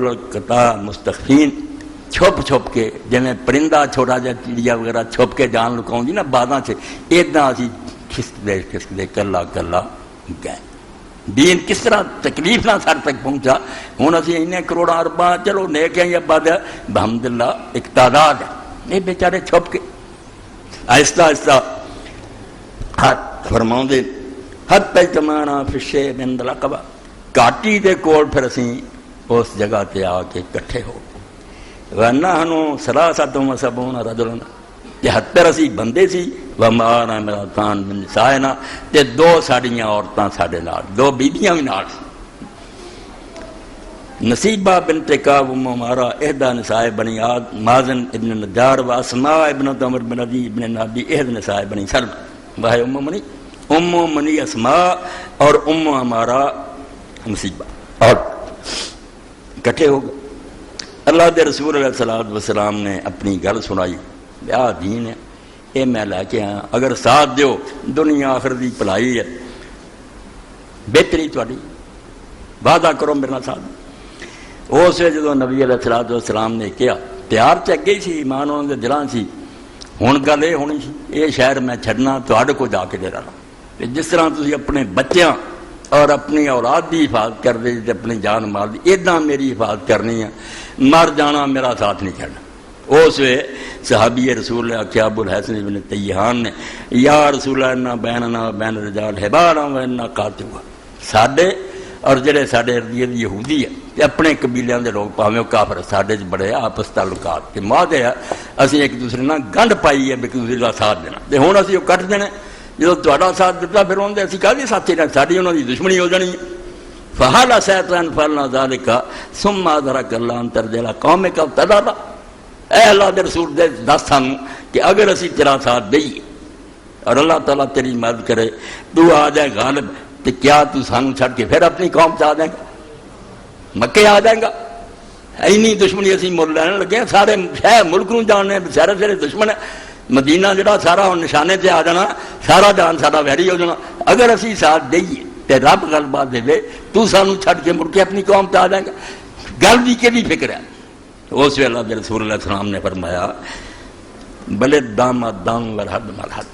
القطاع مستخفین, چھپ چھپ کے جویں پرندہ چھوٹا جا چڑیا وغیرہ چھپ کے جان لکاؤں نا باداں سے, ایداں اسی کھسکدے کلا کلا گئے. دین کس طرح تکلیف نہ سر تک پہنچا. ہوں اسی اِن کروڑاں ارباں چلو نیک ہیں یا بد ہے بحمدللہ ایک تعداد ہے, یہ بیچارے چھپ کے آہستہ آہستہ ہاتھ فرماؤں دے حد پہ تمانا فشے بند العقبہ, گھاٹی دے کول پھر اسی اس جگہ تے آ کے کٹھے ہو. وَنَحْنُ ثَلَاثَةٌ وَسَبْعُونَ رَجُلًا, کہ 70 بندے سی. وَمَعَنَا امْرَأَتَانِ مِن نِسَائِنَا, تے 2 ساڈیاں عورتاں ساڈے نال, 2 بیبیاں بھی نال سی. نصیبہ بنت کعب ام عمارہ احدى نساء بنی مازن ابن نجار واسماء ابن عمر بن عدی ابن نابی احد نساء بنی سلمہ. وہ ام منی اسماء اور ام عمارہ نصیبہ اور کٹھے ہو گئے. اللہ دے رسول علیہ الصلوۃ والسلام نے اپنی گل سنائی, آ دین ہے یہ میں لے کے آیا, اگر ساتھ دیو دنیا آخر دی بھلائی ہے, بہتری تہاڈی, وعدہ کرو میرے نال ساتھ. اس جدو نبی علیہ الصلوۃ والسلام نے کیا, پیار تے اگے سی, ایمان انہاں دے دلاں سی. ہن گل یہ ہونی سی یہ شہر میں چھڈنا تہاڈے کو جا کے ڈیرا لا. جس طرح تسی اپنے بچیاں اور اپنی اولاد دی حفاظت کر دے تے اپنی جان مال دی, اداں میری حفاظت کرنی ہے. مر جانا میرا ساتھ نہیں چھڈنا. اس صحابی رسول اللہ آخیا ابو الحسن بن تیہان نے, یا رسول اللہ انا بیننا بین الرجال حبالا و انا قاطعوا, ساڈے اور جڑے ساڈے ارد گرد یہودی ہے اپنے قبیلیاں دے لوگ پاویں کافر ساڈے بڑے آپس تعلقات کے ماہدے ہے, اسی ایک دوسرے نال گنڈ پائی ہے ایک دوسرے کا ساتھ دینا. تے ہن اسی وہ کٹ دینا, جدو تہاڈا ساتھ دتا پھر اون دے اسی کہدے ساتھی رہنا, ساڈی انہاں دی دشمنی ہو جانی. فحال شیطان فعلنا ذلك ثم ادرك الله ان ترجع قومك تدارا. اے اللہ دے رسول دے دس سانوں کہ اگر اسی تیرا ساتھ دئیے اور اللہ تعالیٰ تیری مدد کرے, تو آ جائے غالب, تو کیا تو سانوں چھڈ کے پھر اپنی قوم چاہ دیں گا, مکے آ جائیں گا. اینی دشمنی اسی مل لینے لگے ہیں, سارے شہر ملک نو جاننے سارے سارے دشمن ہے. مدینہ جڑا سارا ہن نشانے تے آ جانا, سارا جان سارا ویری ہو جانا. اگر اسی ساتھ دئیے تے رب غلبہ دے, تو سانوں چھڈ کے مڑ کے اپنی قوم چاہ دیں گا. گل دی کیڑی فکر ہے. اس ویلہ اللہ رسول اللہ علیہ السلام نے فرمایا بلے دام دام ورحد ملحد,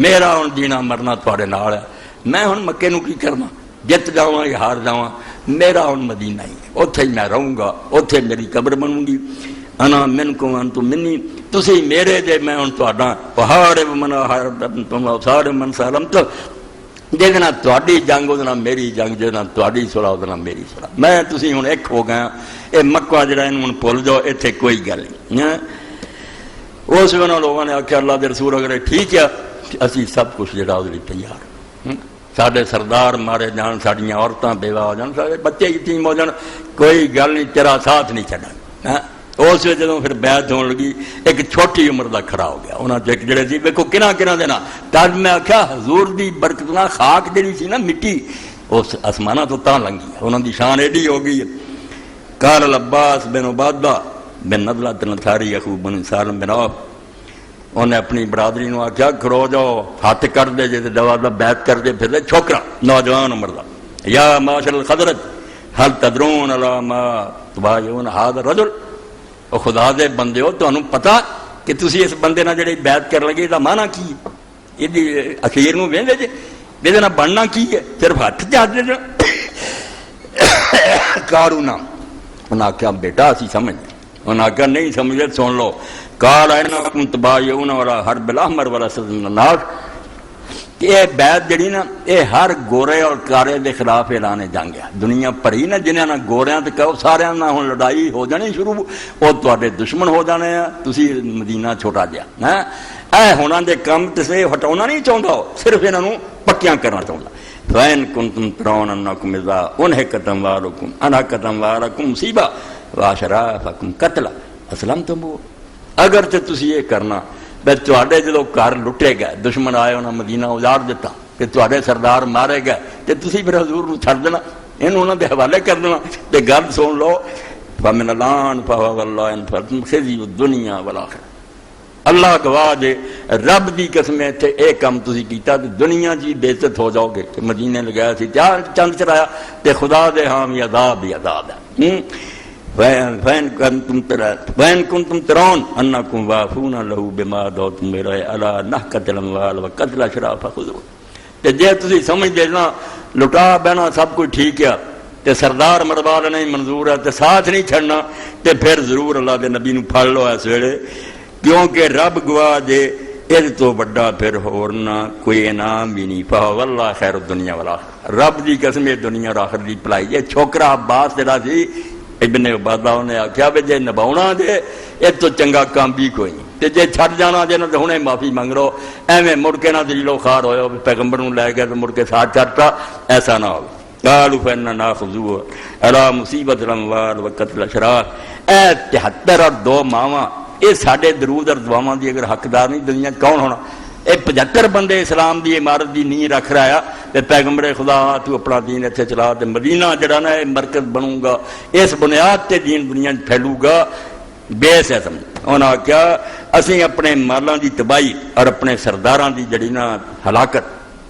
میرا ہن جینا مرنا تھوڑے نال ہے. میں ہن مکے نو کی کرنا, جت جاواں یا ہار جاواں, میرا ہن مدینہ ہی ہے, اوتھے ہی میں رہوں گا, اوتھے میری قبر بنوں گی. انا منکم انتم منی, تسی میرے جے میں ہن تہاڈا. پہاڑ من تم سارے من سلمت, جہاں تہاڈی جنگ وہ میری جنگ, جہاں تہاڈی صلح وہ میری صلح. میں تسی ہن ایک ہو گیا. یہ مکہ جڑا ہن بھول جاؤ, اتنے کوئی گل نہیں. اس ویلے لوگوں نے آخیا اللہ دے رسول اگر ٹھیک ہے اسی سب کچھ جڑا وہ تیار. سارے سردار مارے جان، ساڑیاں عورتاں بیوہ ہو جان، سارے بچے یتیم ہو جان، کوئی گل نہیں، تیرا ساتھ نہیں چڑھنا۔ اس وقت جدوں پھر بیعت ہون لگی، ایک چھوٹی عمر دا کھڑا ہو گیا، انہاں چ ایک جڑے سی ویکھو کناں دینا، تج میں آکھیا حضور دی برکت نال خاک جڑی سی نا مٹی اس آسماناں تو تاں لنگی، انہاں دی شان ایڈی ہو گئی۔ قال العباس بن عبادہ بن نضلہ الانصاری اخو بن سالم بن عوف، انہیں اپنی برادری نو آخیا کھڑو جاؤ، ہاتھ کر دے جے دوا دا بیعت کر دے پھر چھوکرا نوجوان عمر دا، یا معاشر الخضرج هل تدرون علی ما تبایعون هذا الرجل، او خدا دے بندے ہو تانوں پتہ کہ تسی اس بندے نال جڑی بیعت کر لگے دا معنی کی ہے؟ ایدی اخیر نو ویندے جے دے نال بننا کی ہے؟ صرف ہاتھ چاہ دے قارون انہاں آخیا بیٹا اسی سمجھ، انہاں آخیا نہیں سمجھے سن لو، قال انکم تبایعون ولا حرب الاحمر ولا صد من الناس، کہ یہ بیعت جڑی نا یہ ہر گورے اور کارے دے خلاف اعلان جنگ ہے، دنیا پری نا جنہاں نہ گوریاں تے کہو سارے نہ ہن لڑائی ہو جانی شروع، وہ تواڈے دشمن ہو جانے ہیں، تسی مدینہ چھوٹا جیا ہاں اے ہونا دے کم تے ہٹاؤنا نہیں چاہندا، صرف انہاں نوں پکیاں کرنا چاہندا۔ فَإِن كُنتُمْ تَرَوْنَ أَنَّكُمْ إِذَا أُنْهِكَتْ أَمْوَالُكُمْ أَنْهَكَتْ أَمْوَالَكُمْ مُصِيبَةً وَأَشْرَافَكُمْ قَتْلًا أَسْلَمْتُمْ، اگر تے تسی یہ کرنا بے تواڈے جدوں گھر لٹے گئے، دشمن آئے انہاں مدینہ اجاڑ دیتا کہ تواڈے سردار مارے گئے تے تسی پھر حضور نوں چھڈ دینا، انہوں انہاں دے حوالے کر دینا، تے گل سن لو فَمِنَ الْآنِ فَهُوَ وَاللَّهِ إِنْ فَرْتُمْ خِزْيُ الدُّنْيَا وَالْآخِرَةِ، اللہ گواہ دے رب دی قسم تے اے کم تسی کیتا تے دنیا جی بے عزت ہو جاؤ گے کہ مدینے لگایا سی چند چرایا تے خدا دے ہاں بھی عذاب ہی عذاب ہے۔ وَإِن كُنتُمْ تَرَوْنَ أَنَّكُمْ وَافُونَ لَهُ بِمَا عَهْدتُمْ إِلَيْهِ عَلَىٰ نَهْكَةِ الْأَمْوَالِ وَقَتْلِ الْأَشْرَافِ فَخُذُوهُ، تے جے تسی سمجھ دے نا لٹا بہنا سب کچھ ٹھیک ہے تے سردار مروا لینا ہی منظور ہے تے ساتھ نہیں چھڑنا، تے پھر ضرور اللہ دے نبی نو پھڑ لو اس ویلے، کیونکہ رب گواہ دے اس تو بڑا پھر ہورنا کوئی انعام بھی نہیں، فَهُوَ وَاللَّهِ خَيْرُ الدُّنْيَا وَالْآخِرَةِ، رب دی قسم دنیا اور آخرت دی بھلائی۔ یہ چھوکرا عباس جڑا سی ابن عبادہ نے آخیا بھی جے نبھاؤنا دے یہ تو چنگا کام بھی کوئی نہیں، تے جے چھڈ جانا جے نہ ہنے معافی منگ لو، ایویں مڑ کے نہ دلیلو خار ہوئے پیغمبر نوں لے گئے تو مڑ کے ساتھ چھڈتا، ایسا نہ ہو۔ قالوا فإننا نأخذه على مصیبۃ الاموال وقتل الاشراف، اے 73 اور 2 ماواں یہ ساڈے درود اور دعاواں دی اگر حقدار نہیں دنیا کون ہونا؟ اے 75 بندے اسلام دی عمارت دی نیہ رکھ رہا ہے تے پیغمبر خدا تو اپنا دین اتنے چلا تے مدینہ جڑا نا مرکز بنوں گا، اس بنیاد تے دین دنیا پھیلو گا، بیس ہے سمجھ۔ انہاں کیا اسی اپنے مالاں دی تباہی اور اپنے سرداراں دی جڑی نا ہلاکت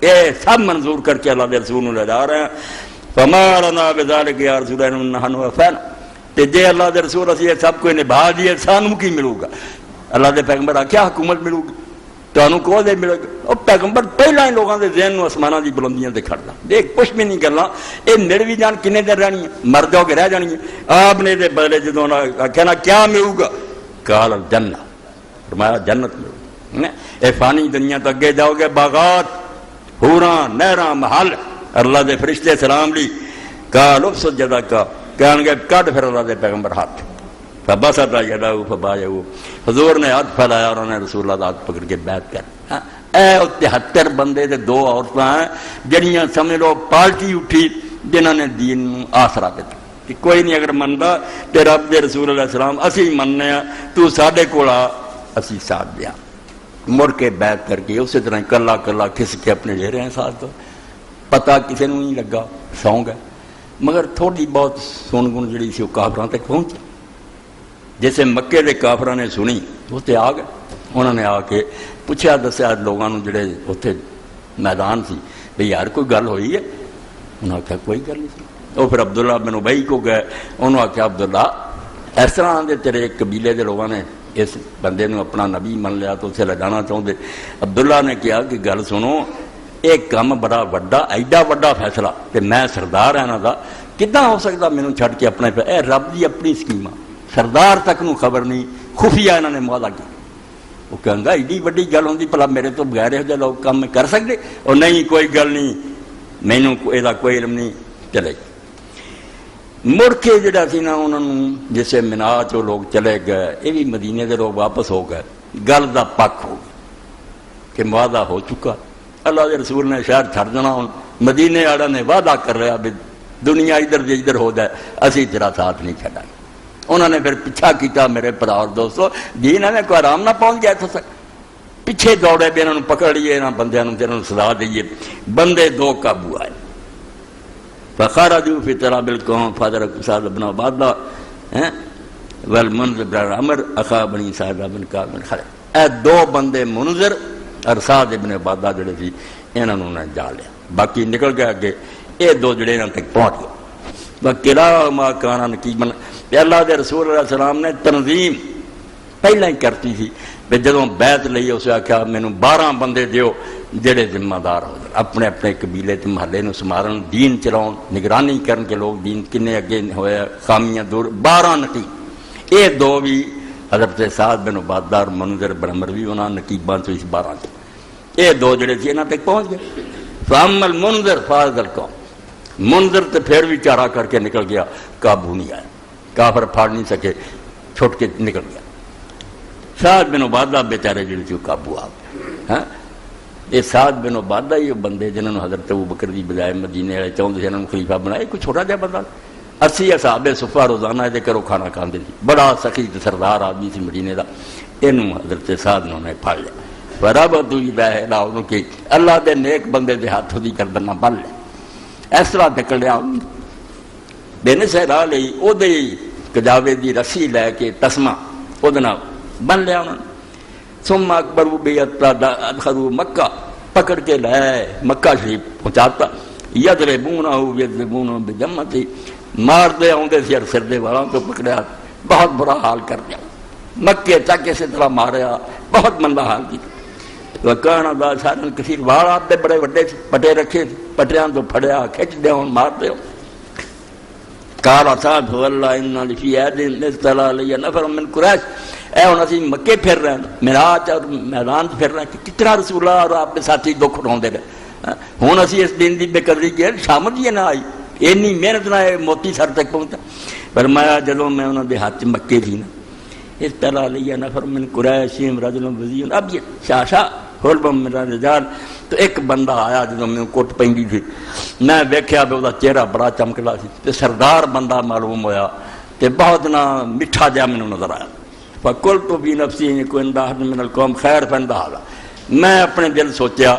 اے سب منظور کر کے اللہ دے رسول نوں لے جا رہے ہیں۔ فما لنا بذلک یا رسول اللہ نحن وفانا، تے جے اللہ دے رسول اسی سب کو نبھا دیے سانوں کی ملو گا؟ اللہ دے پیغمبر آکھیا حکومت ملو گی تانوں کو دے ملے گا؟ او پیغمبر پہلا ہی لوگاں دے ذہن نوں آسماناں دی بلندیاں تے کھڑنا، دیکھ کچھ بھی نہیں کرنا، اے میرے بھی جان کنے دیر رہنی ہے، مر جاؤ گے رہ جانی ہے۔ آپ نے دے بدلے جدوں کہنا کیا ملو گا؟ قال الجنہ، فرمایا جنت ملو گی۔ اے فانی دنیا تو اگے جاؤ گے، باغات، حوراں، نہراں، محل، اللہ دے فرشتے سلام لی۔ قال افسد جدک، کہن گے کڈ پھر اللہ دے پیغمبر ہاتھ، فبسط یدہ فبایعہ، حضور نے ہاتھ پھیلایا اور انہوں نے رسول اللہ ہاتھ پکڑ کے بیعت کر۔ اے 73 بندے دے 2 عورتاں ہیں جڑیاں سمجھ لو پارٹی اٹھی جنہوں نے دین آسرا دیتا کہ کوئی نہیں اگر مندا تے رب دے رسول اللہ السلام اسی مننے ہیں، تو ساڈے کول آ اسی ساتھ دیا، مڑ کے بیعت کر کے اسی طرح کلا کلا کھس کے اپنے لے رہے ہیں ساتھ، پتہ کسی نوں نہیں لگا، سو گئے۔ مگر تھوڑی بہت سن گن جڑی سی وہ کافراں تک پہنچی، جیسے مکے دے کافراں نے سنی وہ تے آ گئے، انہوں نے آ کے پوچھا دسیا لوگوں نے جڑے اتنے میدان سی بھئی یار کوئی گل ہوئی ہے؟ انہوں نے کہا کوئی گل نہیں سی۔ وہ پھر عبداللہ بن ابی کو گئے، انہوں نے کہا عبداللہ اس طرح دے تیرے قبیلے دے لوگوں نے اس بندے نے اپنا نبی من لیا تو اسے لے جانا چاہتے۔ عبداللہ نے کہا کہ گل سنو، ایک کام بڑا وڈا ایڈا وڈا فیصلہ کہ میں سردار ہے نا دا کداں ہو سکتا مینوں چھڈ کے اپنے پہ؟ اے رب دی اپنی سکیم، سردار تک نو خبر نہیں، خفیہ انہوں نے معاہدہ کیا۔ وہ کہنگا ایڈی وڈی گل ہوندی بھلا میرے تو بغیر یہ لوگ کام کر سکتے؟ اور نہیں کوئی گل نہیں، مینوں یہ کوئی علم نہیں، چلے مڑ کے جڑا سی نا انہوں نے جسے منا چو لوگ چلے گئے، یہ بھی مدینے دے لوگ واپس ہو گئے، گل دا پک ہو گئی کہ معاہدہ ہو چکا، اللہ دے رسول نے شہر چھڑ دینا، مدینے والوں نے وعدہ کر رہا بھی دنیا ادھر دی ادھر ہو جائے اسی تیرا ساتھ نہیں چھڑا گے۔ انہوں نے پھر پیچھا کیتا میرے بھرا اور دوستو، دین میں کوئی آرام نہ پہنچ گیا تھا، پیچھے دوڑے بھی انہوں پکڑ لیے، انہوں بندیاں نے سزا دیئے، بندے دو قابو آئے۔ فخرجوا فی طلب القوم فادرکوا سعد بن عبادہ والمنذر بن عمر اخا بنی سعد بن کعب بن خالد، اے دو بندے منذر اور سعد بن عبادہ جڑے تھی انہوں نے جا لیا، باقی نکل گیا کہ یہ دو جڑے انہوں تک پہنچ گئے۔ وَكِلَاهُمَا كَانَ نَكِيبًا، اللہ دے رسول علیہ السلام نے تنظیم پہلے ہی کرتی تھی، جدوں بیعت لئی اسے آخیا مینوں 12 بندے دیو جڑے ذمہ دار ہو جائے، اپنے اپنے قبیلے تے محلے نو سمارن، دین چلاؤن، نگرانی کرن کے لوگ دین کنے اگے ہوئے، خامیاں دور، 12 نقیب، یہ دو بھی حضرت سعد بن عبادہ اور منذر بن عمر بھی انہاں نقیباں تو اس 12 سے یہ دو جڑے تھے انہاں تک پہنچ گئے۔ فَأَمَّا الْمُنذِرُ فَاضَ الْقَوْمَ، منذر تو پھر بھی چارہ کر کے نکل گیا، قابو نہیں آیا، کافر پھاڑ نہیں سکے، چھوٹ کے نکل گیا۔ سعد بن عبادہ بیچارے جڑے تھے قابو آ گئے۔ یہ سعد بن عبادہ یہ بندے جنہوں نے حضرت ابوبکر دی بجائے مدینے والے چاہتے تھے انہوں نے خلیفہ بنایا، کوئی چھوٹا جہا بندہ 80 اصحاب صفہ روزانہ دے کرو کھانا کھاندے تھے، بڑا سخی سردار آدمی سی مدینے دا، انہوں حضرت سعد نے پھاڑ لیا۔ فربطوا یدیہ الی عنقہ، اللہ دے نیک بندے دے ہاتھوں دی گردن بن لے، اس طرح پکڑ لیا، بے سہرا لئی او دے کجاوے دی رسی لے کے تسمہ او دے نال بن لیا انہوں نے۔ ثم اکبروا ادخلوا مکہ، پکڑ کے لائے مکہ شریف پہنچاتا، یضربونہ یضربونہ بجمتی، مار دے آؤندے سی سر دے والاں کو پکڑیا، بہت برا حال کر دیا، مکے تک اسی طرح ماریا، بہت مندا حال کی۔ وکانا دا سارن کثیر، وال آپ دے بڑے وڈے پٹے رکھے، پٹیاں تو پھڑیا کھچ دے ہوں مار دے ہوں۔ قال اصحاب واللہ انہا لفی ایدن نزتلا لیا نفر من قریش، اے ہوں اسی مکے پھر رہے ہیں، معراج اور میدان پھر رہے ہیں، کتنا رسول اللہ اور آپ کے ساتھی دکھ اٹھاؤں دے رہے، ہوں اسی اس دن دی بے قدری کی شامل یہ نہ آئی، اینی محنت نہ موتی سر تک پہنچا۔ فرمایا جدوں میں انہوں دے ہاتھ مکے تھی نا، اس طرح لیا نفر من قریشیم رجل وزیر ابیض شاشا حلبم من رجال، تو ایک بندہ آیا جدوں میں کوٹ پہنگی تھی، میں دیکھیا بھی وہ چہرہ بڑا چمکلا سی، تے سردار بندہ معلوم ہویا، تے بہت نہ میٹھا جا میں نظر آیا۔ فقلت فی نفسی ان کوئی احد من القوم خیر فند ھذا، میں اپنے دل سوچیا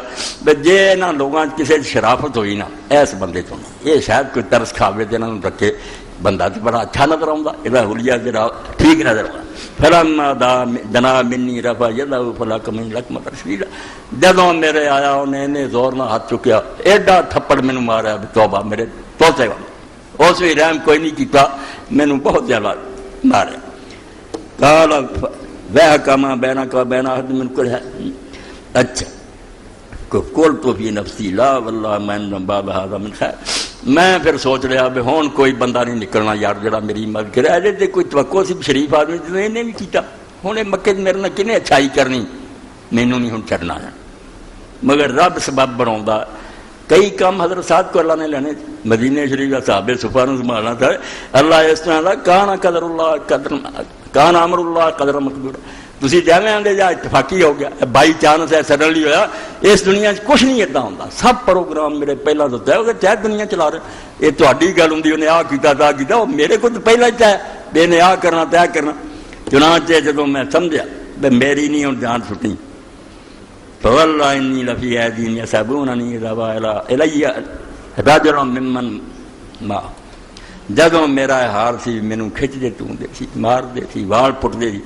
کہ جے انہاں لوگاں کسی شرافت ہوئی نا اس بندے تو یہ شاید کوئی ترس کھاوے تے انہاں نوں رکھے، بندہ تو بڑا اچھا نظر آؤں گا، یہ حلیہ ذرا ٹھیک نظر آؤں گا۔ فلما دنا منی رفع یدہ فلک من لکمۃ رشیدہ، جدوں میرے آیا انہیں نے زور نہ ہاتھ چکیا، ایڈا تھپڑ مینوں مارا توبہ میرے توتے والا، اس بھی رحم کوئی نہیں کیتا، مینوں بہت زیادہ مارے۔ قال ویحک ما بینک و بین احد من قریش، اچھا قلت فی نفسی لا واللہ من بعد ھذا من خیر، میں پھر سوچ رہا بھی ہون کوئی بندہ نہیں نکلنا یار جڑا میری مدد کرے، ایجے تے کوئی توقع سی شریف آدمی جنہیں انہیں بھی کیتا، ہوں مکے میرے نال کنے اچھائی کرنی، مینوں نہیں ہوں چھڑنا ہے، مگر رب سبب بناؤندا، کئی کام حضرت سعد کو اللہ نے لینے، مدینہ شریف صحابہ صفہ نوں سنبھالنا تھا، اللہ اس طرح دا کانا قدر اللہ قدر کان امر اللہ قدر مقدور، تسی جاویں آندے جا اتفاقی ہو گیا، بائی چانس ہے سڈنلی ہویا، اس دنیا کچھ نہیں اتنا ہوندا، سب پروگرام میرے پہلا تو طے ہو گئے، چاہے دنیا چلا رہے، یہ تہاڈی گل ہوندی انہیں آ کیتا تا کیتا، وہ میرے کو تو پہلا ہی طے بے نے آ کرنا طے کرنا۔ چنانچہ جدوں میں سمجھا بے میری نہیں ہوں جان چھٹی، فواللہ انی لفی ایدین یسبوننی اذا الی رجل ممن ما، جدوں میرا حال سی مینوں کھچ دے توں دے سی، مار دے سی، وال پٹ دے سی،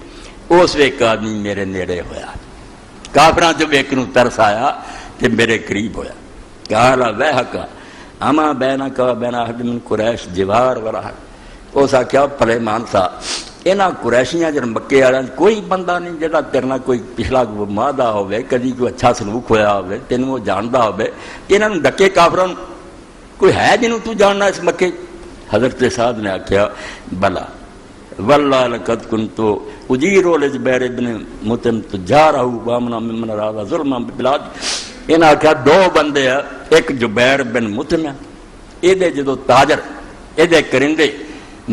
اس ایک آدمی میرے نیڑے ہویا، کافراں چ ایک نوں ترس آیا تے میرے قریب ہویا۔ قال ویحک اما بینک و بین احد من قریش جوار ورحق، اس آخیا پلے مانسا انہاں قریشیاں جن مکے والے کوئی بندہ نہیں جہاں تیرے نال کوئی پچھلا معاہدہ ہوئے، کدی کوئی اچھا سلوک ہویا ہوئے، تینوں وہ جاندا ہوئے، انہاں نوں ڈکے کافراں کوئی ہے جنوں تو جاننا اس مکے؟ حضرت سعد نے آخیا بلا واللہ لقد کنت اجیر لجبیر ابن مطعم تجارہ وامنا ممن اراد ظلما ببلاد، انہاں آخیا دو بندے ہیں، ایک جبیر بن مطعم ہے، یہ جدو تاجر یہ کرندے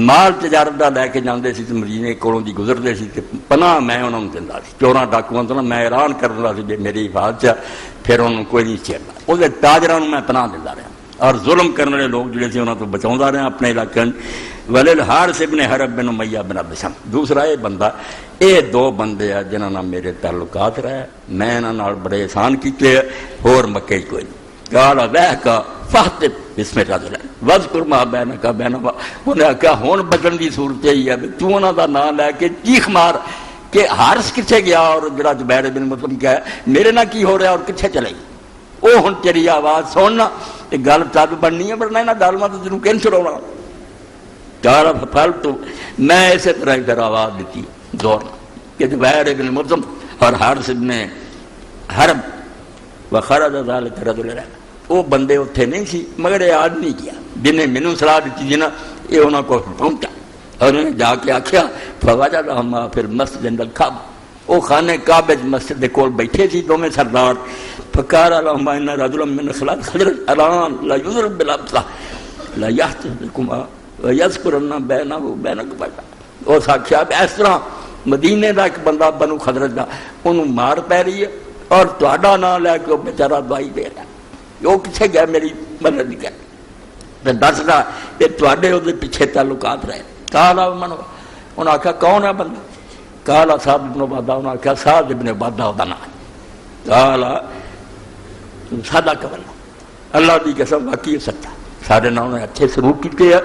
مال تجارت دا لے کے جاندے سی، مدینے کولوں دی گزردے سی، پناہ میں انہوں نے دیندا سی، چوراں ڈاکواں تو میں اعلان کردا سی میری حفاظت، پھر انہوں کوئی نہیں چھیڑنا، وہ تاجراں میں پناہ دیندا رہا۔ اور ظلم کرنے والے لوگ جڑے تھے انہوں تو بچاؤں رہے اپنے علاقے ولیل حارث ابن حرب بن امیہ بن عبد شمس. دوسرا یہ بندہ، یہ دو بندے ہیں جنہوں نے میرے تعلقات رہے، میں انہوں بڑے احسان کیتے اور مکے کوئی قال وحکا فاحتب بسم رجل واذکر ما بینک بینہما. انہیں کہا ہون بچن دی صورت یہی ہے تو انہوں دا نام لے کے چیخ مار کہ حارث کتھے گیا اور جڑا زبیر بن مطعم کیا ہے میرے نہ کی ہو رہا اور کتھے چلے گی. وہ ہن تیری آواز سننا گل تب بننی ہے ورنہ نہ گل میں تو تینوں کینسل ہونا. قال فعلت، میں اسی طرح پھر آواز دیتی زور کہ زبیر بن مطعم اور حارث بن حرب وخرج ذلك الرجل. وہ بندے اتنے نہیں سی مگر یہ آدمی کیا جنہیں مینوں صلاح دیتی جنا یہ انہوں کو پہنچا اور انہیں جا کے آخیا فوجدہما فی المسجد عند الکعبہ. وہ خانے کعبے مسجد دے کول بیٹھے سی دونوں سردار. فقال لهما ان رجلا من خلال خضر الان لا يضرب بالابصار لا يحتسبكما ويذكرن بينه وبينكم. اس آخیا اس طرح مدینے کا ایک بندہ بنو خضرت کا انہوں مار پی رہی ہے اور تہاڈا نام لے کے وہ بیچارہ دوائی دے رہا ہے. وہ کتنے گیا میری مدد نہیں کر دس رہا کہ تھوڑے وہ پیچھے تعلقات رہے. کالا منو انہیں آخیا کون ہے بندہ؟ کالا سعد ابن عبادہ. انہیں آخیا سعد ابن عبادہ وہ نام. کالا سادہ قبل اللہ کی قسم واقعی سچا سارے نام نے اچھے سلوک کیتے ہیں.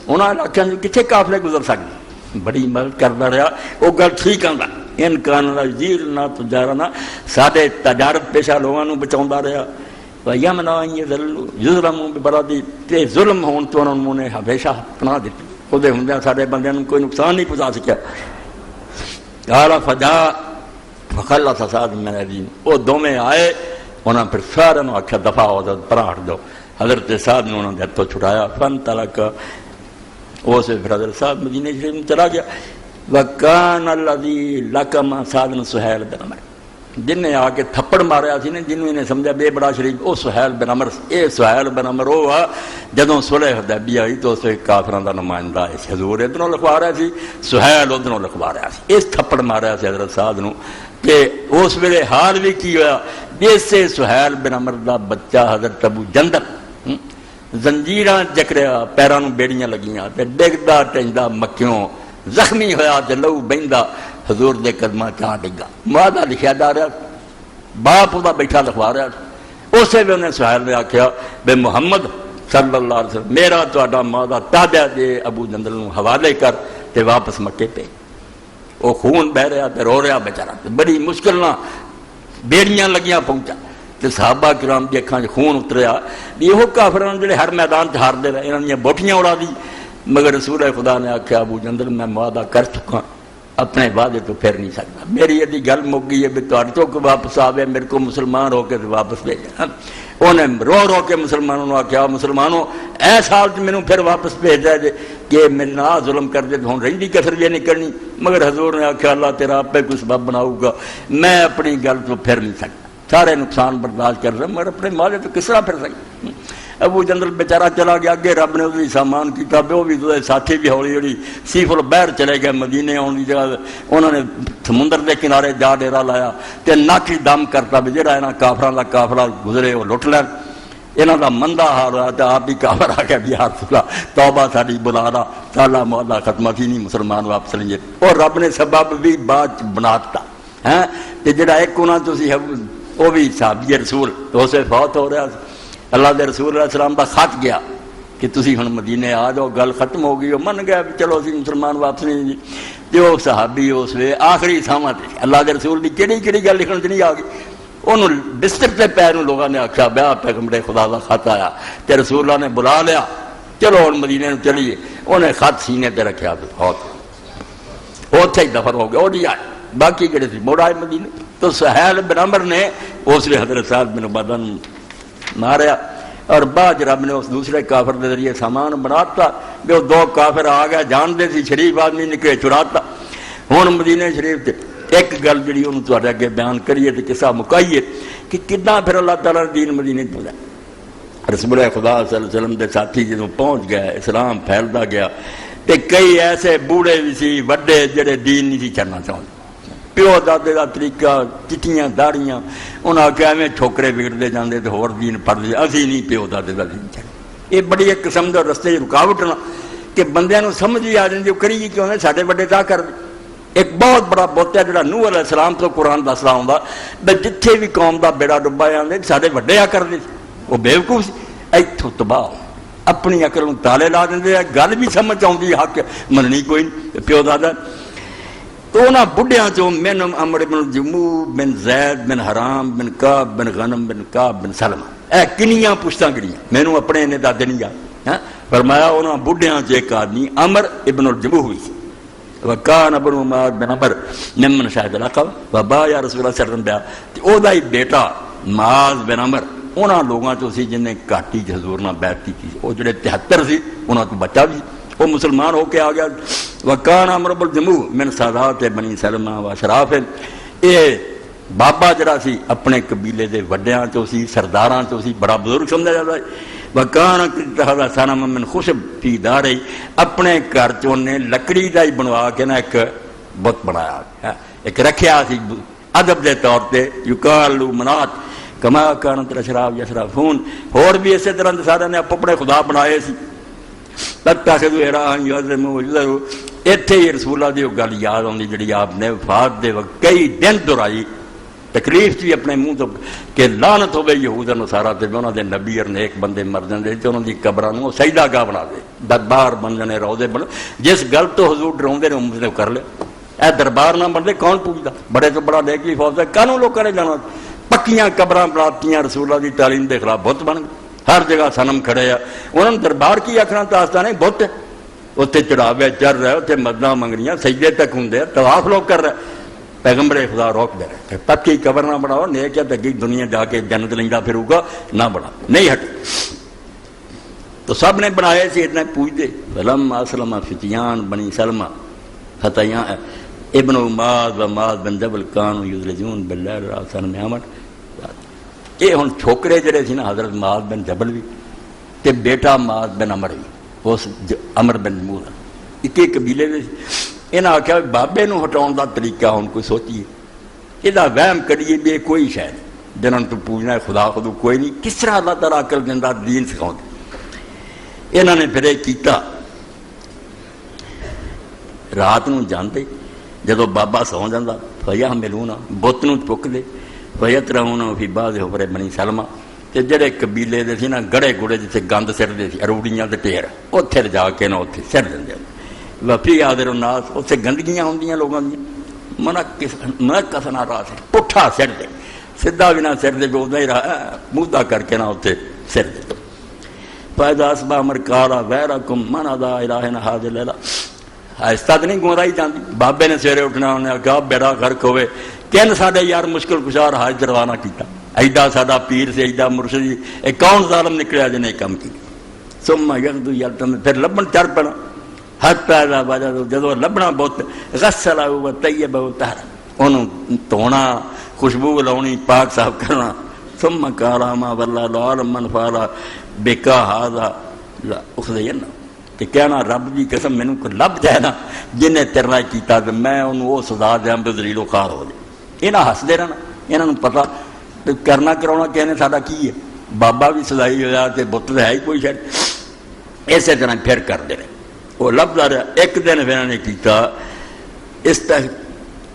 انہوں نے آخیا کتنے قافلے گزر سکتے بڑی مدد کرتا رہا. وہ گل ٹھیک آتا ان کان جیر نہ تجارنا سارے تجارت پیشہ لوگوں بچاؤں رہا. یمنا ظلم برادی تے ظلم ہون تو انہوں نے ہمیشہ پناہ دیتی. وہ ہوں سارے بندے کوئی نقصان نہیں پہنچا سکیا. قال فجا فخلص سعد من الدین. وہ دونوں آئے انہوں نے پھر سارے آخیا دفاع ہو جاؤ پرا ہٹ دو. حضرت سعد نے انہوں نے ہاتھوں چھڑایا فن تلک. وہ سے پھر حضرت سعد مدینے شریف میں چلا گیا. وکان الذی لکم سعد سہیل بن عمر. جن نے آ کے تھپڑ ماریا سی نا جنہوں نے سمجھا بے بڑا شریف وہ سہیل بن عمر. یہ سہیل بن عمر وہ آ جدوں صلح حدیبیہ آئی تو اس کافراں دا نمائندہ اس حضور ادھروں لکھوا رہا سی سہیل ادھروں لکھوا رہا سی. اس تھپڑ ماریا سی حضرت سعد نو کہ اس ویلے حال بھی کی ہوا جیسے سہیل بن عمر دا بچہ حضرت ابو جندل زنجیراں جکڑیا پیراں نوں بیڑیاں لگیاں تے ڈگدا ٹیندا مکیوں زخمی ہویا تے لہو بہندا حضور دے قدماں چاں ڈگا. مادا لکھیا جا رہا باپ دا بیٹھا لکھوا رہا. اسے بھی انہیں سہیل نے آخیا بے محمد صلی اللہ علیہ وسلم میرا تہاڈا مادا تابع دے ابو جندل نوں حوالے کر تے واپس مکے پہ. وہ خون بہ رہا تے رو رہا بیچارہ بڑی مشکل نہ بیڑیاں لگیاں پہنچا تے صحابہ کرام دی اکھاں وچ خون اتریا. یہ کافراں جڑے ہر میدان تے ہاردے رہے انہاں دیاں بوٹیاں اڑا دی. مگر رسول خدا نے آخیا ابو جندل میں وعدہ کر چکا اپنے وعدے تو پھر نہیں سکتا. میری یہ گل مک گئی ہے بھی تھوڑے تو واپس آوے میرے کو مسلمان ہو کے واپس بھیجا. انہیں رو رو کے مسلمانوں نے آخیا مسلمانوں اے سال مینوں پھر واپس بھیج دے جے کہ میرے نہ ظلم کر دے تو ہوں رہی کسر بھی نہیں کرنی. مگر حضور نے آخیا اللہ تیرا آپ پہ کوئی سبب بناؤ گا میں اپنی گل تو پھر نہیں سکتا. سارے نقصان برداشت کر رہے مگر اپنے وعدے تو کس طرح پھر سکتا. ابو جندل بیچارہ چلا گیا اگے رب نے وہ سامان کیا وہ بھی ساتھی بھی ہولی ہولی سیف البحر چلے گئے مدینے آنے کی جگہ. انہوں نے سمندر کے کنارے جا ڈیرا لایا تے ناکی دم کرتا بھی جہاں یہاں کافراں دا قافلہ گزرے وہ لٹ لین. یہاں کا مندہ حال ہوا تو آپ بھی کافر آ گیا بھی یار سلا توبہ ساری بلا رہا سالہ محلہ ختمہ تھی نہیں مسلمان واپس لیں گے. اور رب نے سبب بھی بعد بنا دیتا ہے کہ جڑا ایک انہوں تسی وہ بھی صحابی رسول تو اسے فوت ہو رہا. اللہ دے رسول علیہ السلام دا خط گیا کہ تسی ہن مدینے آ جاؤ گل ختم ہو گئی. وہ من گیا بھی چلو اسی مسلمان واپس نہیں جی. جو صحابی اس وے آخری تھاواں تے اللہ دے رسول دی کیڑی کیڑی گل لکھن چ نہیں آ گئی. انہوں بستر تے پیر لوگوں نے آخیا بیا پیغمبر خدا دا خط آیا تے رسول اللہ نے بلا لیا چلو ہن مدینے نوں چلیے. انہیں خط سینے تے رکھیا تو بہت اوتھے ہی دفن ہو گیا. وہ نہیں آئے باقی کہڑے سی مڑ آئے مدینے. تو سہیل بن عمر نے اس لیے حضرت سعد بن عبادہ ماریا اور بعد رب نے اس دوسرے کافر کے ذریعے سامان بناتا بھی وہ دو کافر آ گیا جانتے سی شریف آدمی نکلے چڑاتا. ہوں مدینے شریف تے ایک گل جی انہوں تے اگے بیان کریے تو قصہ مکائیے کہ کداں پھر اللہ تعالیٰ نے دین مدینے پہنچا. رسول خدا صلی اللہ علیہ وسلم کے ساتھی جدوں پہنچ گیا اسلام پھیلتا گیا تو کئی ایسے بوڑھے بھی سی وڈے جڑے دین نہیں سی چڑھنا چاہتے. پیو دادے کا طریقہ چٹیاں داڑیاں انہیں آخیا میں ٹھوکرے بگڑتے جاندے تو ہور دین پڑھتے اسی نہیں پیو دادے کا دین چڑھنا. یہ بڑی ایک قسم کا رستے رکاوٹ نہ کہ بندیاں نوں سمجھ ہی آ جاندی کری کیوں نے ساڈے بڑے تا کر دے۔ ایک بہت بڑا بت ہے جڑا نوح علیہ السلام تو قرآن دسدا ہوندا بے جتھے بھی قوم دا بیڑا ڈبا جاندے ساڈے وڈے آ کر دے وہ بیوقوف سی ایتھوں تباہ اپنی عقل نوں تالے لا دیندے ہیں گل بھی سمجھ آؤندی حق مننی کوئی نہیں پیو دادا تو انہاں بڈھیاں چوں من عمرو بن جموع بن زید بن حرام بن کعب بن غنم بن کعب بن سلمہ اے کنیاں پشتاں گڑیاں مینوں اپنے نے دادے نہیں یاد فرمایا انہاں بڈھیاں چ ایک آدمی عمر ابن الجموح ہوئی سی وکان ابن عمر بن عمر ممن شاہد العقبہ وبا یا رسول اللہ صلی اللہ علیہ وسلم بیا تے او دا ہی بیٹا معاذ بن عمر انہاں لوگاں چوں سی جن نے گھاٹی چ حضور نال بیعت کی او جڑے 73 سی انہاں تو بچہ بھی وہ مسلمان ہو کے آ گیا وکان عمرو بن الجموح من سادات بنی سلمہ و اشراف اے بابا جڑا سی اپنے قبیلے دے وڈیاں چوں سی سرداراں چوں سی بڑا بزرگ سمجھا جاتا ہے وکان اتخذ صنما من خشب فی دارہ اپنے گھر چوں نے لکڑی دا ہی بنوا کے نا ایک بت بنایا ایک رکھیا سی ادب دے طور تے یقال منات کما کانت الاشراف یشرفون اور بھی اسی طرح سارے نے اپنے خدا بنائے سی تتخذوا الہا یعظموا یذروا ایتھے ہی رسول اللہ دی گل یاد آندی جڑی آپ نے وفات دے وقت کئی دن دہرائی تکلیف بھی اپنے منہ تو کہ لعنت ہوے یہود نصارا تے انہاں دے نبی اور نیک بندے مر جاندے تے انہاں دی قبراں نوں سجدہ گاہ بنا دے دربار بن جانے روضے بن جس گل تو حضور ڈراوندے نے امت نے کر لے اے دربار نہ بندے کون پوچھدا بڑے تو بڑا نیک بھی فوج ہے کانوں لوکاں نے جانا پکیاں قبراں بناتیاں رسول اللہ دی تعلیم دے خلاف بت بن گئے ہر جگہ صنم کھڑے ہیں انہوں نے دربار کی آخنا تاستا نہیں بت اتنے چڑھاوے چڑھ رہے اتنے مدداں منگنیاں سجدے تک ہوں طواف لوگ کر رہے پیغمبر خدا روک دے رہے پکی قبر نہ بناؤ نیک ہے تگی دنیا جا کے جنت لیندا پھر ہوگا نہ بنا نہیں ہٹ تو سب نے بنائے سی اتنا پوچھتے فلم اسلم فتیان بنی سلمہ فتیان ابن معاذ و معاذ بن جبل کانوا یذلجون باللیل راسن میں عمر یہ ہوں چھوکرے جڑے سی نا حضرت معاذ بن جبل بھی تے بیٹا معاذ بن عمر بھی اس عمر بن جموح ایک ایک قبیلے میں انہاں آخیا بابے نو ہٹاؤن دا طریقہ ہوں کوئی سوچیے یہ وہم کریے بھی کوئی شاید جنہوں تو پوچھنا ہے خدا خدو کوئی نہیں کس طرح اللہ تعالیٰ عقل دینا دین سکھاؤں انہوں نے پھر یہ کیتا رات نو جانتے جدو بابا سو جاندہ فیا ملونا بت نو چک دے فیت رہونا فی بعض حفرے بنی سلمہ تے جڑے قبیلے دے سی نا گڑے گڑے جتھے گند سر دے سی اروڑیاں دے ٹیر اتھے جا کے نا اتھے سر دے وفی آدر الناس اتھے گندگیاں ہوندیاں لوگاں دی منکس نہ راہ سے پٹھا سر دے سدھا بھی نہ سر دے بھی ادھا ہی رہا مودا کر کے نا اتھے سر دے فائدہ اسبا امر کالا ویرکم من ادا الہن حاج لیلہ آہستہ تو نہیں گوندا ہی جاندی بابے نے سویرے اٹھنا انہیں کہا بیڑا غرق ہوئے کن ساڈے یار مشکل کشار حاج روانہ کیتا ایڈا ساڈا پیر سے ایڈا مرشد اے کون ظالم نکلیا جن نے کم کی ثم یغدو یلتم پھر لبن چڑھ پڑا حتی اذا وجد جدو لبنا بہت غسلہ و طیب و طہر انہوں تونا خوشبو لاؤنی پاک صاحب کرنا ثم قال ما والله العالم من فعل بکا هذا لا اخذین کہ کہنا رب دی قسم مینوں کو لب جائے نا جن نے تیرا کیتا تے میں انہوں وہ سزا دیاں بے ذلیل و خوار ہو جائے انہاں ہسدے رہنا انہاں نوں پتہ کرنا کراؤنا کہنے ساڈا کی ہے بابا بھی سزائی ہوا تے بت ہے ہی کوئی شاید اسی طرح پھر کر دے رہے وہ لبدا رہا ایک دن پھر انہوں نے کیتا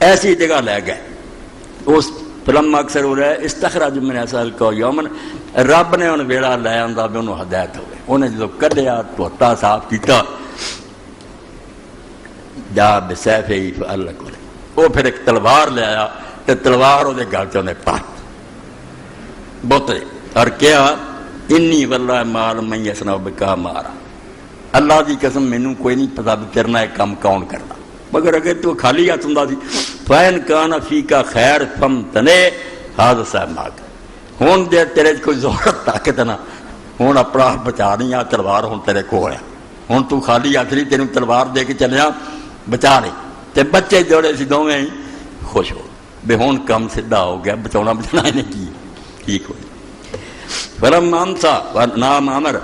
ایسی جگہ لے گئے اس فلم اکثر ہو رہا ہے استخراج من اصل کو یومن رب نے انہوں ویڑا لے آندا بھی انہوں ہدایت ہوئے انہیں جدو کڈیا دھوتا صاف کیتا جا بسیف ہی فعل کرے وہ پھر ایک تلوار لے آیا تے تلوار وہ گل چ انہیں پات بوتے اور کیا انی واللہ مال من یصنع بکا مارا اللہ دی قسم مینوں کوئی نہیں پتا بھی کرنا ہے کام کون کرنا مگر اگر تو خالی ہاتھ ہوندا سی فین کان فیکا خیر فم تنے حادثہ ماگ ہوں جے تیرے کوئی ضرورت طاقت نہ ہوں اپنا بچا نہیں آ تلوار ہوں تیرے کو ہے ہوں تو خالی ہاتھ نہیں تینوں تلوار دے کے چلیا بچا نہیں تے بچے جوڑے سی دونوں ہی خوش ہو بے ہوں کم سیدھا ہو گیا بچاؤنا بچانا نہیں کی ٹھیک ہو فلم امسا نام عمر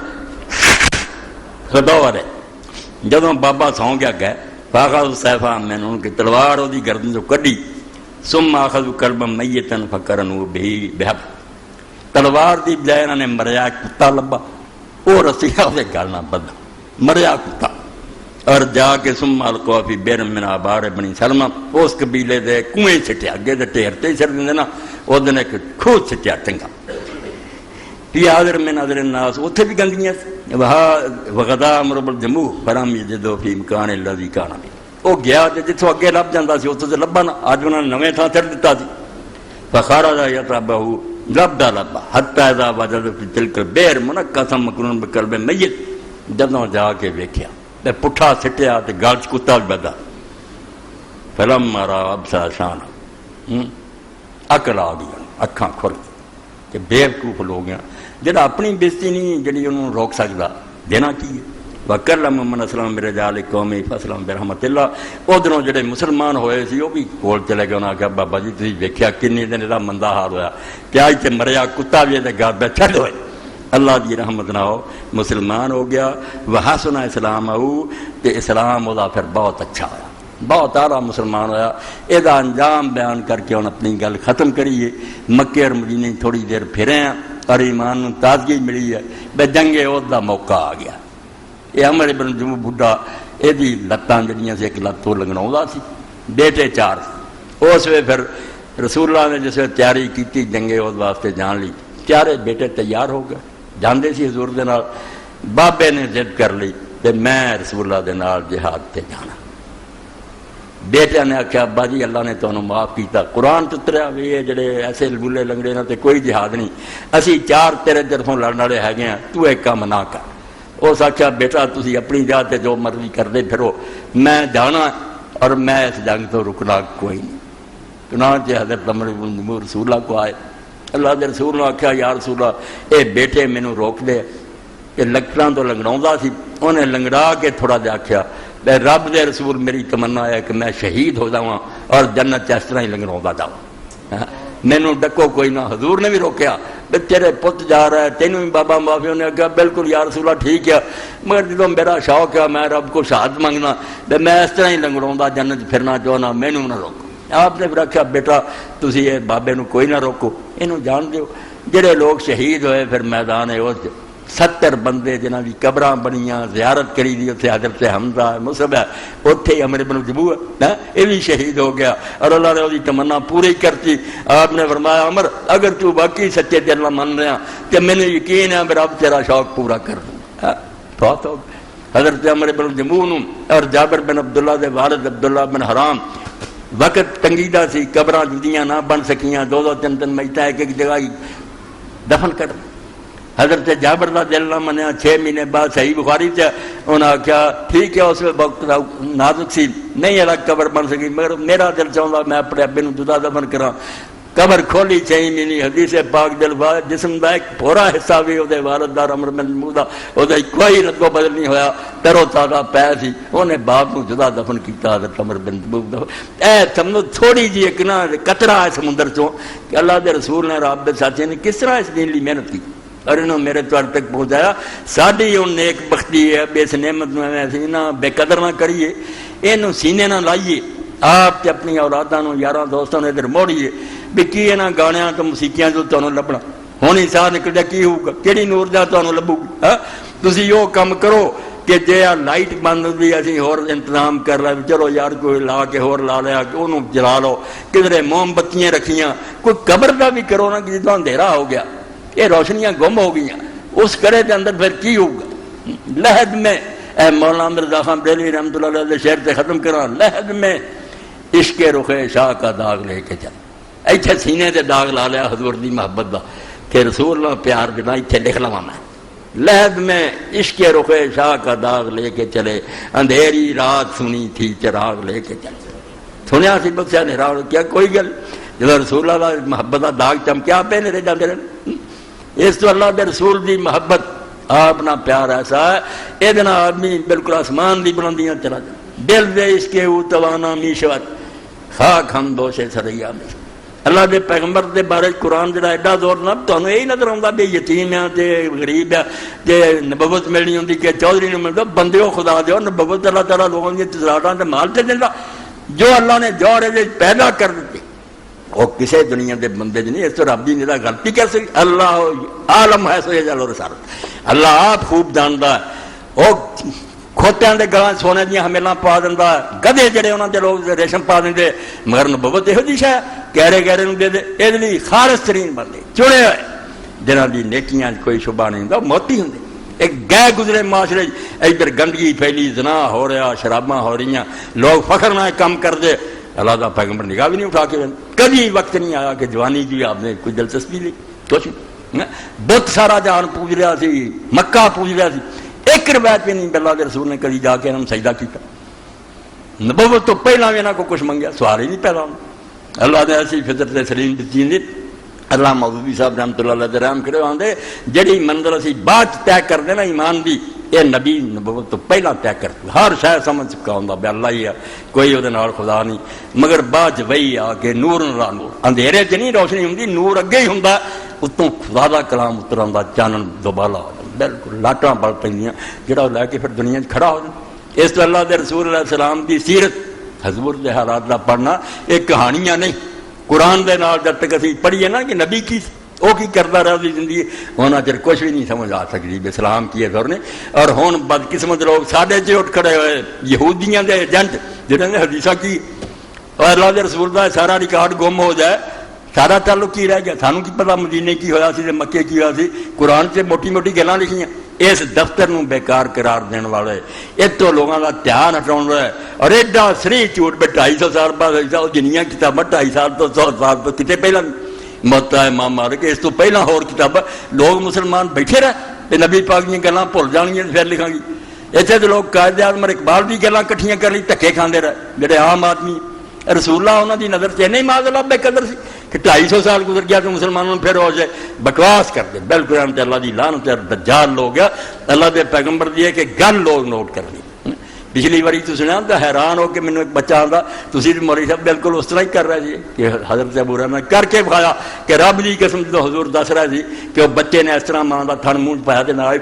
خدور ہے جدوں بابا سو گیا گئے فاخذ سیفا میں ان کی تلوار دی گردن جو کڈی ثم اخذ کلبا میتا فکرنوا به بحب تلوار دی بجائے انہوں نے مریا کتا لبا وہ رسیاں اسے گل نہ بدھا مریا کتا اور جا کے ثم القوا فی بئر من آبار بنی سلمہ اس قبیلے دے کنویں سٹیا اگے دے ٹھیر تے سٹ دے نا او دن ایک کھو سٹیا ٹنگا فی حاضر من حضر الناس اتھے بھی گندگیاں وغدا امر بالجموع فرم یجدو فی مکان الذی کان وہ گیا تے جتھوں اگے لب جاندا سی اتھوں تے لبا نہ اج انہاں نے نویں تھاں تے دتا سی فخرج یتبعہ لبا حتی اذا وجد فی تلک البئر منقصا مکنون بقلب میت جدوں جا کے ویکھیا تے پٹھا سٹیا تے گل چ کتا بھی بدا فلما را ابصر شان عقل آ گئی اکھاں کھل کہ بیوقوف لوگ ہیں جڑا اپنی بےزتی نہیں جڑی انہوں روک سکتا دینا کی ہے وکلم من اسلم برجال قومی فاسلم برحمت اللہ ادھروں جڑے مسلمان ہوئے سی وہ بھی کول چلے گئے انہاں کہ بابا جی تسی ویکھیا کنے دن دا مندہ حال ہویا کیا تے مریا کتا بھی تے گھر بیٹھا ہوئے اللہ دی رحمت نہ ہو مسلمان ہو گیا وحسن اسلام او تے اسلام او دا پھر بہت اچھا ہویا بہت اعلیٰ مسلمان ہویا یہ انجام بیان کر کے انہوں اپنی گل ختم کریے مکے اور مدینے تھوڑی دیر پھرے ہیں اور ایمان تازگی ملی ہے بے جنگ عہد دا موقع آ گیا یہ عمر بن جموع بڈھا یہ لتاں جڑیاں سے ایک لت تو لنگڑاؤں سی بیٹے 4 اس وے پھر رسول اللہ نے جس وقت تیاری کی جنگ عہد واسطے جان لی 4 بیٹے تیار ہو گئے جاندے سی حضور دے نال بابے نے ضد کر لی کہ میں رسول اللہ دے نال جہاد تے جانا بیٹے نے آخیا ابا جی اللہ نے تمہیں معاف کیتا قرآن اتریا بھی یہ جڑے ایسے بولے لنگڑے نہ کوئی جہاد نہیں اسی 4 تیرے طرفوں لڑن والے ہے ہیں تو ایک کام نہ کر اس آخیا بیٹا تسی اپنی جگہ تے جو مرضی کرتے پھرو میں جانا اور میں اس جنگ تو رکنا کوئی نہیں چنانچہ حضرت عمر بن جموع رسول اللہ کو آئے اللہ دے رسول نے آخیا یا رسول اللہ اے بیٹے مینوں روک دے کہ لکڑاں تو لنگڑاؤں سی انہیں لنگڑا کے تھوڑا جا آخیا رب دے رسول میری تمنا ہے کہ میں شہید ہو جاواں اور جنت اس طرح ہی لنگڑاؤں جاواں مینوں ڈکو کوئی نہ حضور نے بھی روکیا تیرے پت جا رہا ہے تینوں بھی بابا معافی نے کہا بالکل یا رسول اللہ ٹھیک ہے مگر جدوں میرا شوق ہے میں رب کو شہادت منگنا میں اس طرح ہی لنگڑاؤں جنت پھرنا چاہنا مینوں نہ روکو آپ نے پھر آخیا بیٹا تسی یہ بابے نو کوئی نہ روکو یہ جان دیو جڑے لوگ شہید ہوئے پھر میدان عہد 70 بندے جنہاں دی قبراں بنیاں زیارت کری دی اتنے حضرت حمزہ مصعب ہے اتنے ہی عمر بن جموع ہے یہ بھی شہید ہو گیا اور اللہ نے وہ تمنا پوری کرتی آپ نے فرمایا عمر اگر تو باقی سچے دل نہ من رہا تو مینوں یقین ہے میرا رب تیرا شوق پورا کر دوں بہت ہو حضرت عمر بن جموع اور جابر بن عبداللہ دے والد عبداللہ بن حرام وقت تنگیدہ سی قبراں جدیاں نہ بن سکیاں 2 3 میتاں ایک جگہ دفن کر حضرت جابر کا دل نہ منیا 6 مہینے بعد صحیح بخاری سے انہوں نے آخیا ٹھیک ہے اس وقت نازک سی نہیں الگ قبر بن سکی مگر میرا دل چاہتا میں اپنے ابے نو جدا دفن کرا قبر کھولی 6 مہینے حدیث پاک دل جسم کا ایک پورا حصہ بھی وہ والدار عمر بن جموع دا وہ کوئی رد و بدل نہیں ہویا ترو تازہ پی سی انہیں باپ نو جدا دفن کیتا حضرت عمر بن جموع دا اے سمجھو تھوڑی جی ایک نا قطرہ ہے سمندر چوں کہ اللہ دے رسول نے رب دے ساتھی نے کس طرح اس دین لی محنت کی اور انہوں میرے توار تک پہنچایا ساڑھی ان نیک بختی ہے اس نعمت میں ایسی نہ بے قدر نہ کریے انہوں سینے نہ لائیے آپ تے اپنی اولاداں نو یاراں دوستاں نے ادھر موڑیے بھی کی انہاں گانیاں تو موسیقیاں جو تانوں لبنا ہونی ساہ نکل کی ہوگا کیڑی نور جا تانوں لبو گی تسی یو کم کرو کہ جے لائٹ بند بھی اسی ہور انتظام کر رہے چلو یار کوئی لا کے ہور لا لیا کہ انہوں جلا لو کدھرے موم بتیاں رکھیاں کوئی قبر دا بھی کرو نا کہ جدوں اندھیرا ہو گیا یہ روشنیاں گم ہو گئی اس کرے کے اندر پھر کی ہوگا لہد میں اے مولانا مرزا خان بریلوی رحمۃ اللہ علیہ شعر سے ختم کرا لہد میں عشق رخ شاہ کا داغ لے کے چل ایتھے سینے تے داغ لا لیا حضور دی محبت دا کہ رسول اللہ پیار بنا ایتھے لکھ لواں میں لہد میں عشق رخ شاہ کا داغ لے کے چلے اندھیری رات سنی تھی چراغ لے کے چلے سنیا سی بخشا نے راہ کیا کوئی گل جب رسول اللہ محبت کا داغ چمکیا پہ نہیں رہتا میرے اس تو اللہ کے رسول دی محبت اپنا پیار ایسا ہے یہ آدمی بالکل آسمان دی بلندیاں چلا جائے دل دے اس کے او توانا میشوت خاک ہم دوشے سریا میں اللہ دے پیغمبر دے بارے قرآن جڑا ایڈا زور نہ تمہیں یہی نظر آتا بھی یتیم ہے تے غریب ہے تے نبوت ملنی ہوتی کہ چودھری نے ملتا بندے خدا دو نبوت اللہ تعالیٰ لوگوں کی تجارتاں تے مال تے دینا جو اللہ نے جوڑے پیدا کر دیتے وہ کسی دنیا دے بندے نہیں اس تو رب دی ندا غلطی کر سکتی اللہ عالم ہے سو یہ چلو رسالت اللہ آپ خوب جانتا ہے. وہ کھوتیاں دے گلاں سونے دیاں ہمیلاں پا دیندا، گدھے جڑے انہاں دے لوگ ریشم پا دیندے، مگر نبوت یہو جی شے گہرے گہرے نوں دے دے. اے لئی خالص ترین بندے چنے ہوئے جنہاں دی نیکیاں کوئی شبہ نہیں ہوندا موتی ہوندے. ایک گئے گزرے معاشرے ادھر گندگی پھیلی، زنا ہو رہا، شراباں ہو رہی، لوگ فخر نہ کام کر دے. اللہ دا پیغمبر نگاہ بھی نہیں اٹھا کے کبھی وقت نہیں آیا کہ جوانی کی آپ نے کوئی دلچسپی لی. کچھ بت سارا جہان پوج رہا سی، مکہ پوج رہا سی، ایک روایت بھی نہیں اللہ کے رسول نے کبھی جا کے انہوں سجدہ کیتا. نبوت تو پہلا بھی انہوں کو کچھ منگیا، سوال ہی نہیں پیدا ہونا. اللہ نے ایسی فطرت سلیم دیتی نہیں. اللہ مودودی صاحب رحمۃ اللہ علیہ رحم کرے آدھے جڑی منزل اسی بعد طے کر دینا ایمان دی، یہ نبی نبوت تو پہلا طے کر دے. ہر شاید سمجھ چکا ہوں بے اللہ ہی ہے، کوئی وہ خدا نہیں، مگر بعد وہی آ کے نور نرا نور اندھیرے چ نہیں روشنی ہوں، نور اگے ہی ہوں، اتوں خدا کا کلام اتر آتا، چانن دوبالا ہو جائے، بالکل لاٹاں بڑھ پہ جڑا لے کے پھر دنیا کھڑا ہو جائے. اس تو اللہ کے رسول علیہ السلام کی سیرت حضور کے حالات کا پڑھنا یہ کہانیاں نہیں. قرآن دے نال جب تک اسی پڑھیے نا کہ نبی کی وہ کی کرتا رہا زندگی ہونا چر کچھ بھی نہیں سمجھ آ سکتی اسلام کی دور نے. اور ہوں بدقسمت لوگ ساڈے چ اٹھ کھڑے ہوئے یہودیاں دے ایجنٹ جنہوں نے حدیثہ کی اور اللہ کے رسول کا سارا ریکارڈ گم ہو جائے، سارا تعلق کی رہ گیا. سانوں کی پتا مدینے کی ہوا سی، مکے کی ہوا سی، قرآن سے موٹی موٹی گلاں لکھیاں. اس دفتر نو بیکار قرار دین والے اس تو لوگوں کا دھیان ہٹاؤ رہا ہے. اور ایڈا سری جھوٹ بھی 250 سال بعد جنیاں کتاباں 250 سال تو 100 سال تو کتنے پہلا متا ہے امام مالک اس تو پہلا ہور کتاباں لوگ مسلمان بیٹھے رہے نبی پاک دیا گلاں بھول جانگیاں پھر لکھاں گی. اتنے تو لوگ قائد اعظم اقبال کی گلاں کٹھیاں کر لی دھکے کھاندے رہے جڑے عام آدمی. رسول اللہ انہوں دی نظر سے نہیں معاذ اللہ بے قدر سی کہ 250 سال گزر گیا تو مسلمانوں پھر ہو جائے بکواس کر دے. بالکل اللہ دی لعنت ہے، دجال لوگ گیا اللہ دے پیغمبر دی ہے کہ گل لوگ نوٹ کر لی. پچھلی باری تو سنیا تو حیران ہو کہ مینوں ایک بچہ آتا تسی مولوی صاحب بالکل اس طرح ہی کر رہے جی کہ حضرت ابو ہریرہ نے کر کے بخایا کہ رب دی قسم تو حضور دس رہے جی کہ وہ بچے نے اس طرح ماں کا تھن منہ پایا تے نال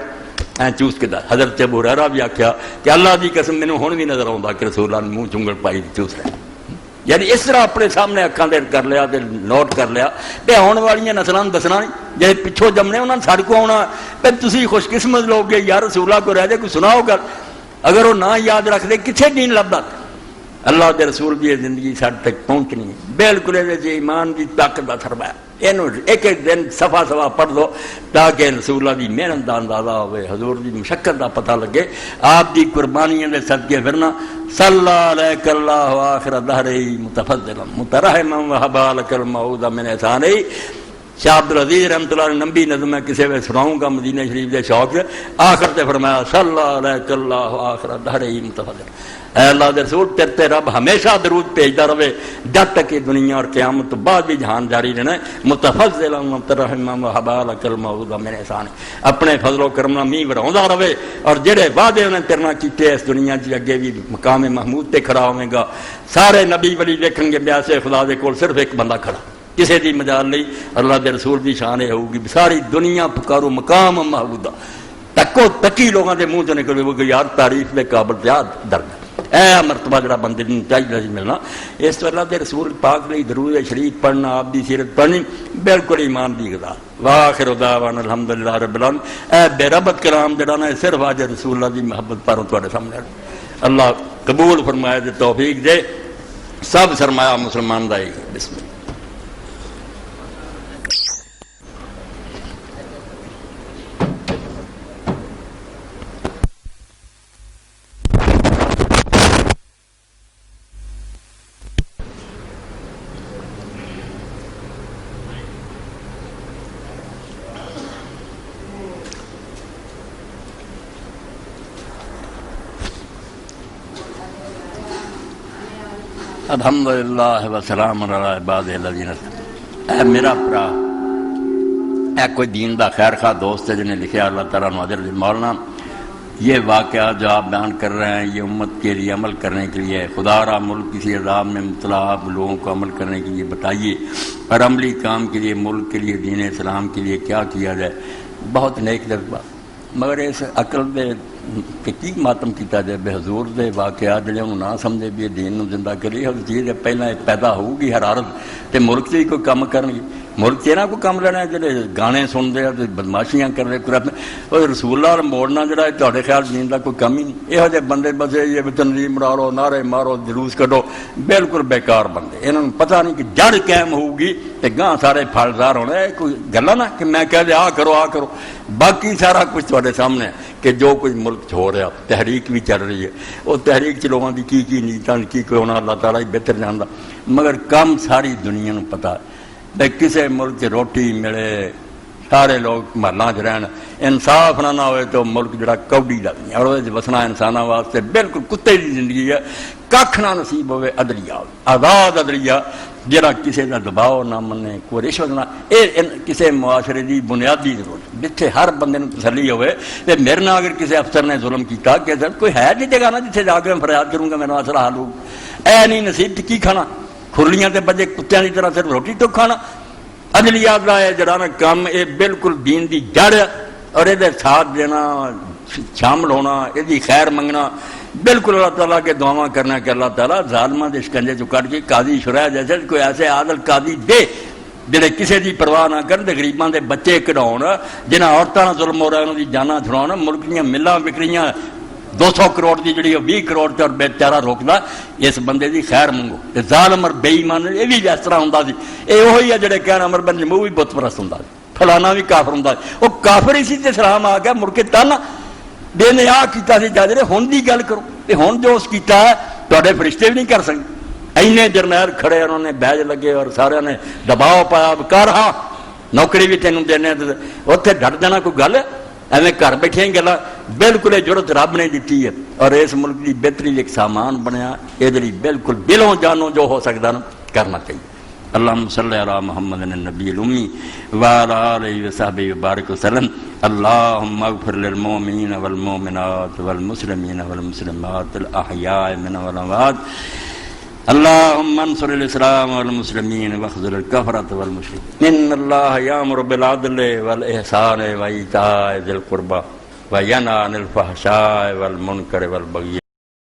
چوس کے دس. حضرت ابو ہریرہ بھی آخیا کہ اللہ دی قسم مینوں ہن بھی نظر آਉਂدا کہ رسول اللہ نے منہ چنگل پائی چوس رہے. یعنی اس طرح اپنے سامنے اکھاں دے کر لیا تے نوٹ کر لیا کہ آنے والی نسلاں دسنا نہیں جی پچھوں جمنے انہوں نے سڑکوں آنا پھر تسی خوش قسمت لوگ گے یار رسول اللہ کو رہ جائے کوئی سناؤ گل. اگر وہ نہ یاد رکھ دے کتنے دین لبدا. اللہ کے رسول کی زندگی ساڈے تک پہنچنی ہے بالکل ایمان کی طاقت کا سرمایہ. ایک ایک دن صفا صفا پڑھ دو تاکہ رسول اللہ کی محنت کا اندازہ ہوئے، حضور کی مشقت کا پتہ لگے، آپ کی قربانیاں دے صدقے پھرنا. صلی علیک اللہ آخر دہری متفضلا مترحما وہبا لک المعود من احسانی. شاہ عبدالعزیز رحمۃ اللہ علیہ نبی نظم میں کسی میں سناؤں گا مدینہ شریف کے شوق سے آخر تے فرمایا صلی علیک اللہ آخر دہری متفضلا. اے اللہ دے رسول تیرے تے رب ہمیشہ درود بھیجدا رہے جب تک یہ دنیا اور قیامت تو بعد بھی جہان جاری رہنا ہے. متفضلا مترحما وہبا لک المعود من احسانی. اپنے فضل و کرم نال میਂਹ وراوندا رہے اور جڑے وعدے انہیں تیرے نال کیتے اس دنیا چ اگے بھی مقام محمود تے کھڑا ہوے گا. سارے نبی ولی دیکھن گے بیاسے خدا دے کول صرف ایک بندہ کھڑا کسی دی مجال نہیں. اللہ دے رسول دی شان یہ ہوگی ساری دنیا پکارو مقام محمودہ تکو تکی لوگوں کے منہ تو نکلے وہ یار تعریف دے قابل یاد درد اے مرتبہ جڑا بندے نوں چاہیے ملنا. اس تو اللہ دے رسول پاک لئی درود شریف پڑھنا آپ دی سیرت پڑھنی بالکل ایمان دی غذا. واخر دعوانا الحمدللہ رب العالمین. اے بے ربط کلام جڑا نا صرف آج رسول اللہ دی محبت پروں تواڈے سامنے اللہ قبول فرمائے دے توفیق دے. سب سرمایہ مسلمان دا ہی. بسم اللہ. الحمدللہ وسلام علی عبادہ الذین. اے میرا برا اے کوئی دین دا خیر خواہ دوست ہے جنہیں لکھا اللہ تعالیٰ ناظر مولانا یہ واقعہ جو آپ بیان کر رہے ہیں یہ امت کے لیے عمل کرنے کے لیے خدا را ملک کسی عذاب میں مبتلا آپ لوگوں کو عمل کرنے کے لیے بتائیے اور عملی کام کے لیے ملک کے لیے دین اسلام کے لیے کیا کیا جائے. بہت نیک جذبہ مگر اس عقل دے کہ کی ماتم کیتا جائے بے حضور دے واقعات جڑے انہوں نہ سمجھے بھی دین نو زندہ کری ہر چیز پہلے پیدا ہوگی حرارت تے ملک سے ہی کوئی کام کرن گے. ملک تیرا کو کام لینا ہے جڑے گانے سنتے ہیں بدماشیاں کرتے کوئی رسول اللہ موڑنا جڑا ہے تہاڈے خیال دین دا کوئی کم ہی نہیں. یہو جہے بندے بسے یہ تنظیم مارو نعرے مارو جلوس کڈو بالکل بیکار بندے. انہوں نے پتہ نہیں کہ جڑ قائم ہوگی تو گاں سارے پھلدار ہونے. کوئی گلا نا کہ میں کہہ دے آ کرو. باقی سارا کچھ تہاڈے سامنے ہے کہ جو کچھ ملک ہو رہا. تحریک بھی چل رہی ہے. وہ تحریک چلوان دی کی نیتاں کی کوئی ہونا اللہ تعالیٰ ہی بہتر جاندا. مگر کم ساری دنیا نو پتہ ہے بھائی کسی ملک روٹی ملے سارے لوگ محلہ چ رہن انصاف نہ ہوئے تو ملک جڑا کوڈی لگنی اور وہ وسنا انسانوں واسطے بالکل کتے کی زندگی ہے. کھ نہ نصیب ہوئے عدلیہ آزاد عدلیہ جڑا کسی کا دباؤ نہ منے کوئی رشوت نہ. یہ کسی معاشرے کی بنیادی ضرورت جتنے ہر بندے تسلی ہوئے کہ میرے نہ اگر کسی افسر نے ظلم کیا کہ سر کوئی ہے نہیں جگہ نا جتنے جا کے میں فریاد کروں گا میرا مسئلہ حل ہوگا. اے نہیں نصیب کی کھانا کھرلیاں تے بجے کتیاں کی طرح صرف روٹی تو کھانا. عدلیہ دا ہے جڑا نا کام یہ بالکل دین دی جڑ اور یہ ساتھ دینا شامل ہونا یہ خیر منگنا بالکل اللہ تعالیٰ کے دعاواں کرنا کہ اللہ تعالیٰ ظالماں دے شکنجے چ کٹ کے قاضی شرح جیسے کوئی ایسے عادل قاضی دے جڑے کسی دی پرواہ نہ کرن تے غریباں دے بچے کڈاؤن جنہاں عورتاں نال ظلم ہو رہا انہاں دی جاناں چھڑاؤن. ملک دیاں ملاں وکریاں 200 کروڑ دی جڑی 20 کروڑ تے اور بیچارہ روکدا. اس بندے دی خیر منگو. تے ظالم اور بے ایمان یہ بھی اس طرح ہوندا سی. اے وہی ہے جڑے کہن عمر بن جموع بھی بت پرست ہوندا سی فلانا بھی کافر ہوندا سی. وہ کافر ہی سی تے اسلام آ گیا مڑ کے تانا دے نے آ کیتا سی جاجرے ہن دی گل کرو. تے ہن جو اس کیتا ہے تواڈے فرشتے بھی نہیں کر سکتے. اینے جرنیل کھڑے انہوں نے بیج لگے اور سارے نے دباؤ پایا کر ہاں نوکری بھی تینوں دینے اتنے ڈٹ جانا کوئی گل ایویں گھر بیٹھے ہی گلا. بالکل یہ ضرورت رب نے دیتی ہے اور اس ملک کی بہتری ایک سامان بنیا. یہ بالکل دلوں جانوں جو ہو سکتا نا کرنا چاہیے. اللہم صلی علی محمد النبی الامی وعلی آلہ وصحبہ وبارک وسلم. اللہم اغفر للمؤمنین والمؤمنات والمسلمین والمسلمات الاحیاء منهم والاموات. اللہم انصر الاسلام والمسلمین واخذل الکفرۃ والمشرکین. ان اللہ یامر بالعدل والاحسان وایتاء ذی القربى وینہی عن الفحشاء والمنکر والبغی